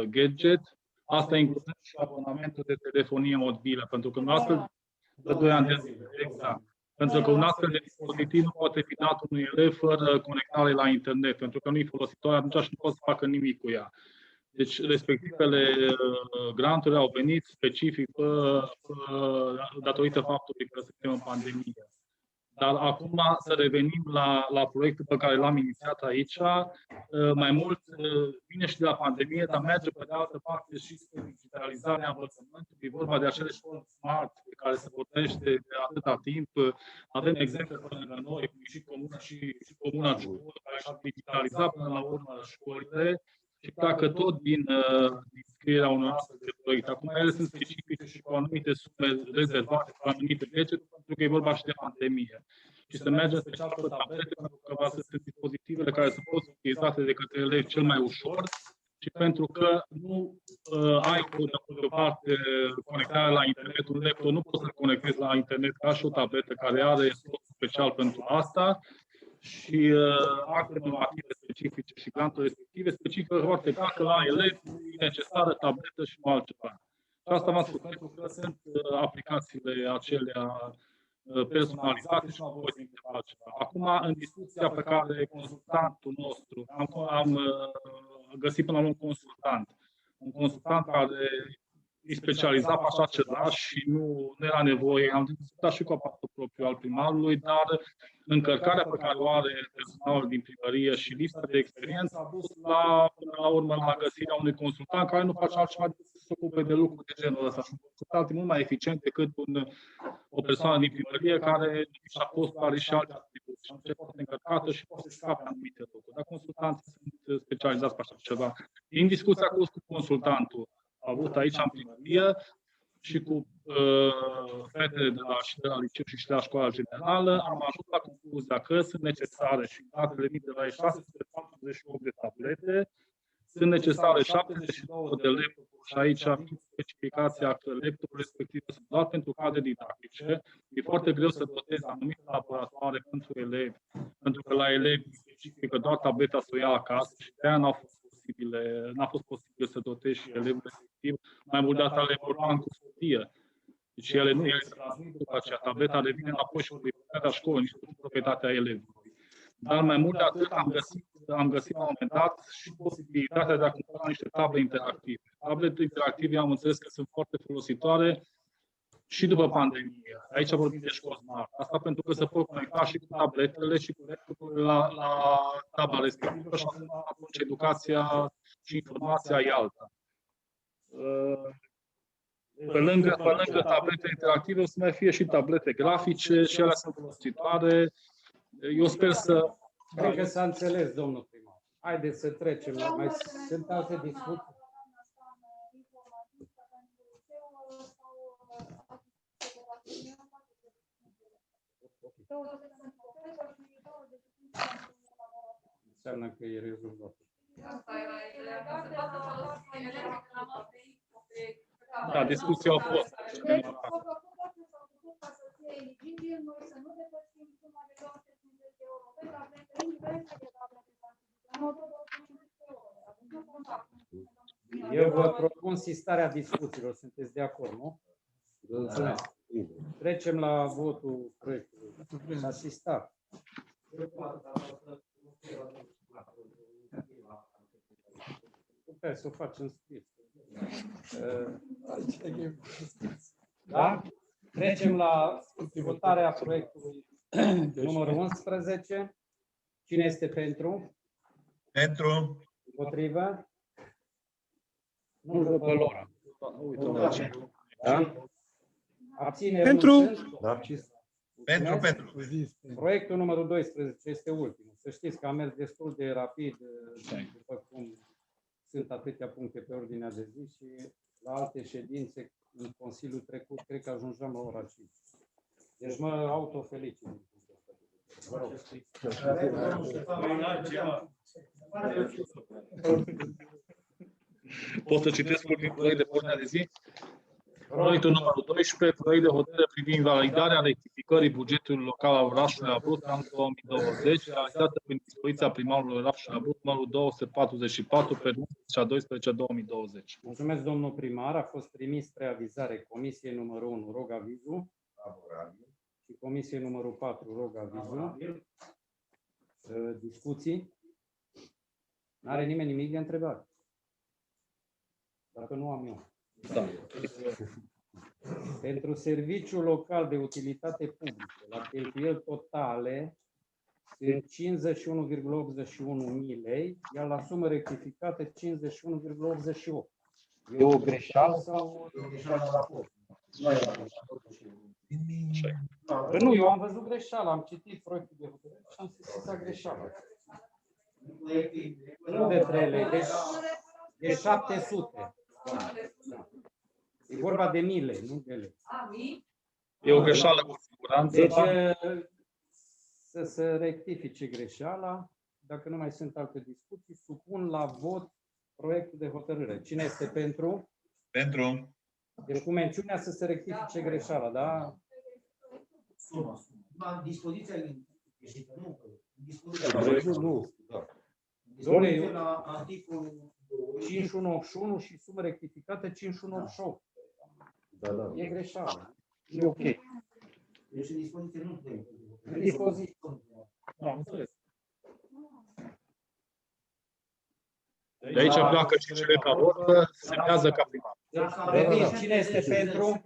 gadget. Asta inclusiv și abonamentul de telefonie mobilă, pentru că în astfel de 2 ani de zile, exact. Pentru că un astfel de dispozitiv nu poate fi dat unui elev fără conectare la internet, pentru că nu e folositor, atunci și nu poate să facă nimic cu ea. Deci, respectivele granturi au venit specific datorită faptului că suntem în pandemie. Dar acum să revenim la proiectul pe care l-am inițiat aici. Mai mult vine și de la pandemie, dar merge pe de altă parte și spre digitalizarea învățământului. E vorba de acele școli smart pe care se vorbește de atâta timp. Avem exemple pe lângă noi, cum și Comuna Giurgiu, care și-a digitalizat până la urmă școlile. Și dacă tot din scrierea unor astfel de proiecte. Acum ele sunt specifice și cu anumite sume rezervate, cu anumite budget, pentru că e vorba și de pandemie. Și să mergem special pe tablete, pentru că sunt dispozitivele care să pot utilizate de către elevi cel mai ușor și pentru că nu ai de o parte conectarea la internet, un laptop nu poți să-l conectezi la internet ca și o tabletă care are slot special pentru asta. Și acte normative specifice și granturi respective specifică foarte clar că la elevi e necesară tabletă și nu altceva. Și asta v-am spus, pentru că sunt aplicațiile acelea personalizate și nu voi să altceva. Acum, în discuția pe care consultantul nostru, am găsit până la un consultant care e specializat pe așa ceva și nu era nevoie. Am discutat și cu aparatul propriu al primarului, dar încărcarea pe care o are personalul din primărie și lipsa de experiență a dus până la urmă la găsirea unui consultant care nu face altceva decât să se ocupe de lucruri de genul ăsta. Sunt consultanți mult mai eficient decât o persoană din primărie care și-a postul are și alte atribuții. Și atunci poate încărcată și poate scape anumite lucruri. Dar consultanții sunt specializați pe așa ceva. Din discuția cu consultantul avut aici în primărie și cu fetele de la liceu și de la școala generală, am ajuns la concluzia că sunt necesare și datele mii de la 648 de tablete, sunt necesare 72 de laptopuri și aici fiind specificația că laptopul respectiv sunt doar pentru cadre didactice. E foarte greu să dotezi anumite laboratoare pentru elevi, pentru că la elevi specifică doar tableta să o ia acasă și de-aia n-a fost posibil să dotezi și elevul respectiv. Mai mult data le vorba în custodie. Deci ele se transmit după aceea. Tableta revine înapoi și proprietatea școlii, nici cu proprietatea elevului. Dar mai mult de atât am găsit la un moment dat și posibilitatea de a cumpăra niște table interactive. Tablete interactive am înțeles că sunt foarte folositoare și după pandemie. Aici vorbim de școli smart. Asta pentru că se pot conecta și cu tabletele și cu laptopurile la tabla respectivă și atunci educația și informația e alta. Pe lângă tablete interactive o să mai fie și tablete grafice și ele sunt folositoare. Eu sper să... Cred că s-a înțeles, domnul primar. Haideți să trecem la mai sunt alte discuții. Înseamnă că e rezolvat. Da, discuția a fost. Eu vă propun sistarea discuțiilor. Sunteți de acord, nu? Mulțumesc. Trecem la votul proiectului. Asistat. Puteți să o facem scris. Da? Trecem la votarea proiectului numărul 11. Cine este pentru? Pentru. Împotrivă? Nu văd pe lor. Da? Abținere? Pentru. Pentru. Proiectul numărul 12 este ultimul. Să știți că a mers destul de rapid, după cum sunt atâtea puncte pe ordinea de zi și la alte ședințe în Consiliul trecut, cred că ajungeam la ora 5. Deci mă autofelicit. Vă rog. Pot să citesc ultimul proiect de ordinea de zi? Proiectul numărul 12, proiect de hotărâre privind validarea rectificării bugetului local al orașului Abruz anul 2020, realizată prin dispoziția primarului orașului Abruz, numărul 244, pe 12/12/2020. Mulțumesc, domnul primar. A fost trimis spre avizare Comisiei numărul 1. Rog avizul. și Comisiei numărul 4 rog avizul. Discuții? N-are nimeni nimic de întrebat? Dacă nu am eu. Da. Pentru serviciul local de utilitate publică, la cheltuieli totale, sunt 51,81 lei, iar la sumă rectificată 51,88. E o greșeală sau? E o greșeală la raport. Păi nu, eu am văzut greșeala, am citit proiectul de hotărâre și am sesizat greșeala. Nu de 3 lei, de 700. E vorba de mii lei, nu de lei. E o greșeală cu siguranță. Deci să se rectifice greșeala. Dacă nu mai sunt alte discuții, supun la vot proiectul de hotărâre. Cine este pentru? Pentru. Deci cu mențiunea să se rectifice greșeala, da? Dispoziția greșită, nu. Nu. Dispoziția la articolul 5181 și sumă rectificată 5188. Da. E greșeală. E ok. Deci în dispoziție nu trebuie. În dispoziție. Da, am înțeles. De aici pleacă cele ca vor, semnează ca primar. Repet, cine este pentru?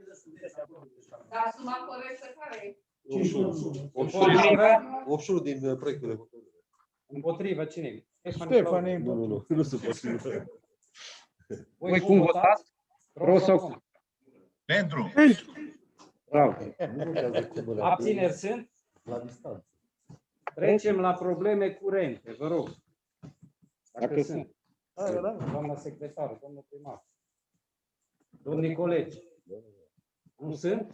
Dar suma corectă care e? 81 din proiectul de hotărâre. Împotrivă, cine? Ștefan e Nu se poate. Voi cum votați? Rosocul. Pentru. Bravo. Abțineri sunt? La distanță. Trecem la probleme curente, vă rog. Dacă sunt. Doamna secretară, domnul primar. Domnii colegi. Nu sunt?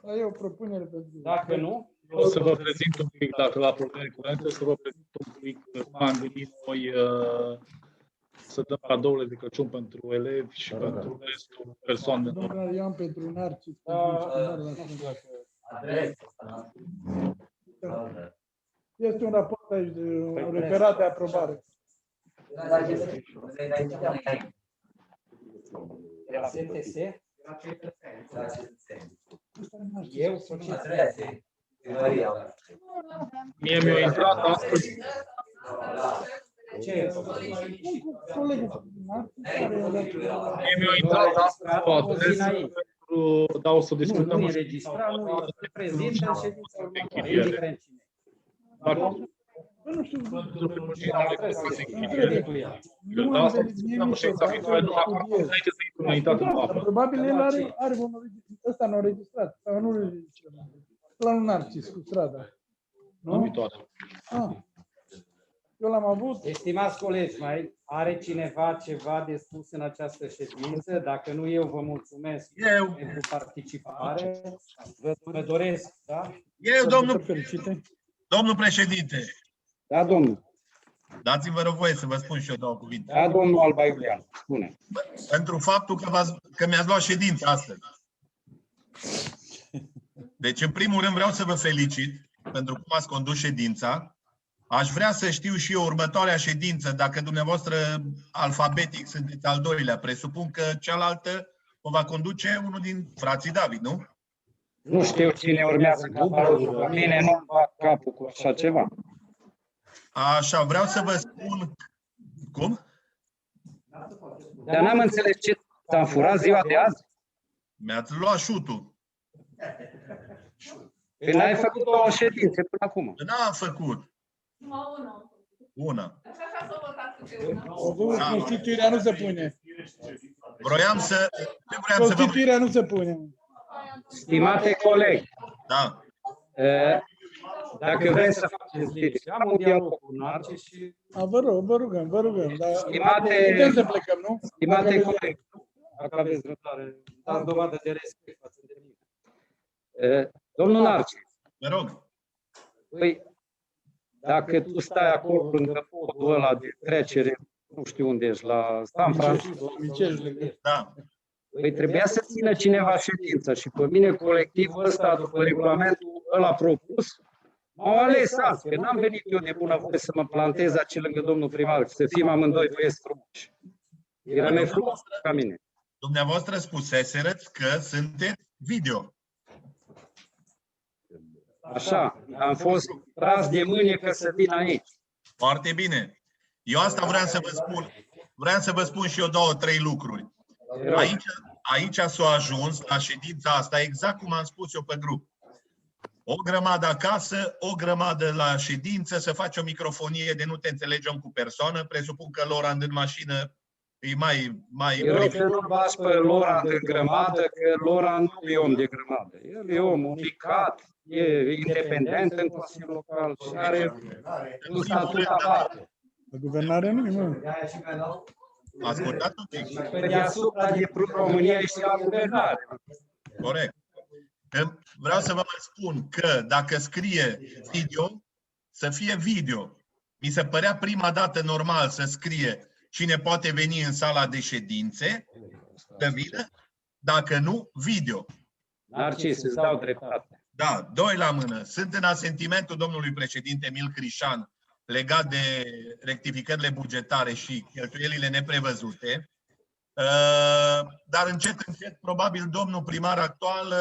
E o propunere pentru... Dacă nu? O să vă prezint un pic, dacă la probleme curente, să vă prezint un pic cum am gândit noi să dăm cadourile de Crăciun pentru elevi și pentru restul persoanelor. Domnul Ion pentru Narcis. Este un raport aici, un referat de aprobare. De la STS? Eu sunt cetățean. Mie mi-a intrat astăzi. Ce? Mie mi-a intrat astăzi o adresă pentru, dar o să discutăm. Nu înregistra, nu se prezintă în ședința următoare, indiferent cine. Nu știu. Probabil el are un ăsta nu înregistrat. Sau nu înregistrat. La un Narcis cu strada. Nu? Eu l-am avut. Estimați colegi, mai are cineva ceva de spus în această ședință? Dacă nu, eu vă mulțumesc pentru participare. Vă doresc, da? Eu, domnul președinte. Da, domnul. Dați-vă rog voie să vă spun și eu două cuvinte. Da, domnul Alba Iulian, spune. Pentru faptul că mi-ați luat ședința astăzi. Deci, în primul rând, vreau să vă felicit pentru cum ați condus ședința. Aș vrea să știu și eu următoarea ședință, dacă dumneavoastră alfabetic sunteți al doilea. Presupun că cealaltă o va conduce unul din frații David, nu? Nu știu cine urmează capul. Mine nu-mi bat capul cu așa ceva. Așa, vreau să vă spun... Cum? Dar n-am înțeles ce ți-am furat ziua de azi. Mi-ați luat șutul. Păi n-ai făcut o ședință până acum. N-am făcut. Una. Constituirea nu se pune. Vroiam să... Constituirea nu se pune. Stimate coleg. Da. Dacă vreți să faceți lege, am un dialog cu Narcis și... Vă rugăm. Dar stimate, putem să plecăm, nu? Stimate coleg. Dacă aveți răbdare, dați dovadă de respect față de mine. Domnul Narcis. Mă rog. Păi, dacă tu stai acolo lângă podul ăla de trecere, nu știu unde ești, la San Francisco, da. Păi trebuia să țină cineva ședința și pe mine colectivul ăsta, după regulamentul ăla propus, m-au ales azi, că n-am venit eu de bunăvoie să mă plantez aici lângă domnul primar, să fim amândoi băieți frumoși. Era mai frumos ca mine. Dumneavoastră spuseserăți că sunteți video. Așa, am fost tras de mânecă să vin aici. Foarte bine. Eu asta vreau să vă spun. Vreau să vă spun și eu 2-3 lucruri. Aici s-a ajuns la ședința asta, exact cum am spus eu pe grup. O grămadă acasă, o grămadă la ședință, să faci o microfonie de nu te înțelegem cu persoană. Presupun că Laurent în mașină e mai... Eu rog să nu bați pe Laurent de grămadă, că Laurent nu e om de grămadă. El e om ubicat, e independent în Consiliul Local și are un statut aparte. La guvernare nu, mă. Ascultați un pic. Pe deasupra de România și la guvernare. Corect. Vreau să vă mai spun că dacă scrie video, să fie video. Mi se părea prima dată normal să scrie cine poate veni în sala de ședințe, să vină, dacă nu, video. Narcis, îți dau dreptate. Da, 2 la mână. Sunt în asentimentul domnului președinte Emil Crișan legat de rectificările bugetare și cheltuielile neprevăzute. Dar încet, probabil domnul primar actual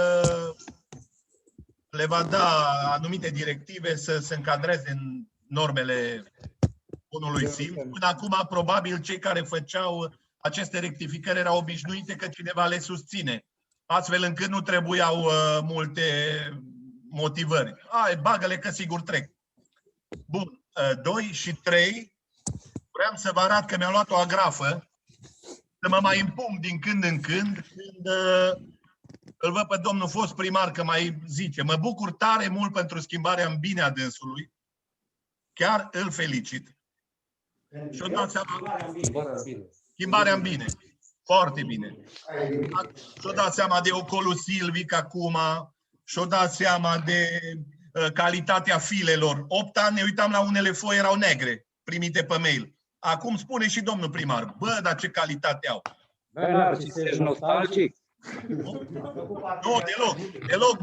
le va da anumite directive să se încadreze în normele bunului simț. Până acum, probabil, cei care făceau aceste rectificări erau obișnuite că cineva le susține, astfel încât nu trebuiau multe motivări. Hai, bagă-le că sigur trec. Bun. 2 și 3. Vreau să vă arăt că mi-am luat o agrafă să mă mai împung din când în când îl văd pe domnul fost primar că mai zice. Mă bucur tare mult pentru schimbarea în bine a dânsului. Chiar îl felicit. Și-o dat seama. Schimbarea în bine. Foarte bine. Și-o dat seama de ocolul Silvic acum. Și-o dat seama de calitatea filelor. 8 ani ne uitam la unele foi, erau negre, primite pe mail. Acum spune și domnul primar, bă, dar ce calitate au. Bă, Narcis, ești nostalgic? Nu, deloc.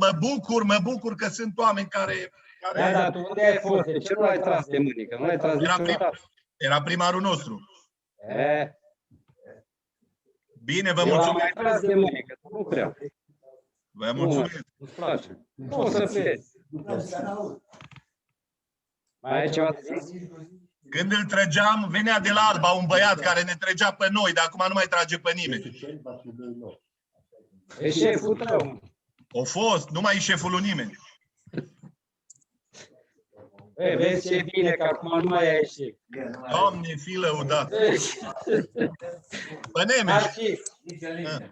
Mă bucur că sunt oameni care... Da, dar tu unde ai fost? De ce nu l-ai tras de mânică? Nu l-ai tras de mânică? Era primarul nostru. Bine, vă Eu mulțumesc. am mai tras de mânică, nu prea. Vă mulțumesc. Îți place. Nu o să pleci. Mai ai ceva de zis? Când îl trăgeam, venea de la Alba un băiat care ne trăgea pe noi, dar acum nu mai trage pe nimeni. E șeful tău. O fost, nu mai e șeful lui nimeni. Vezi ce bine că acum nu mai ai șef. Doamne, fi lăudat. Pe Nemeș.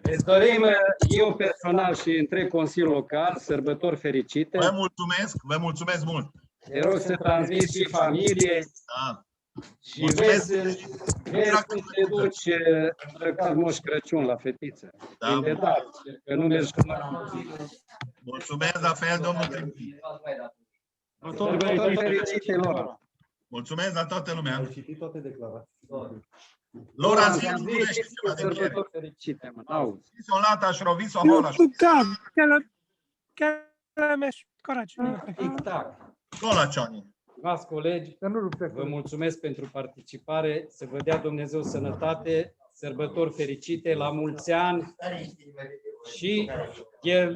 Îți dorim eu personal și întreg Consiliul Local sărbători fericite. Vă mulțumesc mult. Te rog să transmiți și familiei. Da. Și vezi cum te duci îmbrăcat Moș Crăciun la fetiță. Da. Că nu mergi cu mulțumesc la fel, domnul Trimpi. Sărbători fericite, Laura. Mulțumesc la toată lumea. Am citit toate declarațiile. Laura, zi-mi ceva de sărbători fericite, mă, n-auzi. Zi-o lata, șrovi-o, hola. Da, chiar mi-aș coraciune. Tic-tac. Colacioni. Stimați colegi, vă mulțumesc pentru participare, să vă dea Dumnezeu sănătate, sărbători fericite, la mulți ani și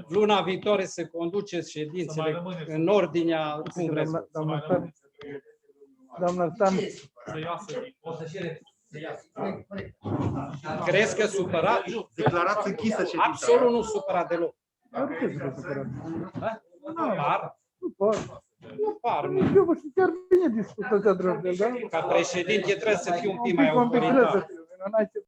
luna viitoare să conduceți ședințele în ordinea cum vreți. Doamna Stan, Crezi că supărat? Declarați închisă ședința. Absolut nu supărat deloc. nu pot. Nu par, mă. Eu vă chiar bine discutați, drăguț, da? Ca președinte trebuie să fiu un pic mai trebuie autoritar. să fiu, n-ai ce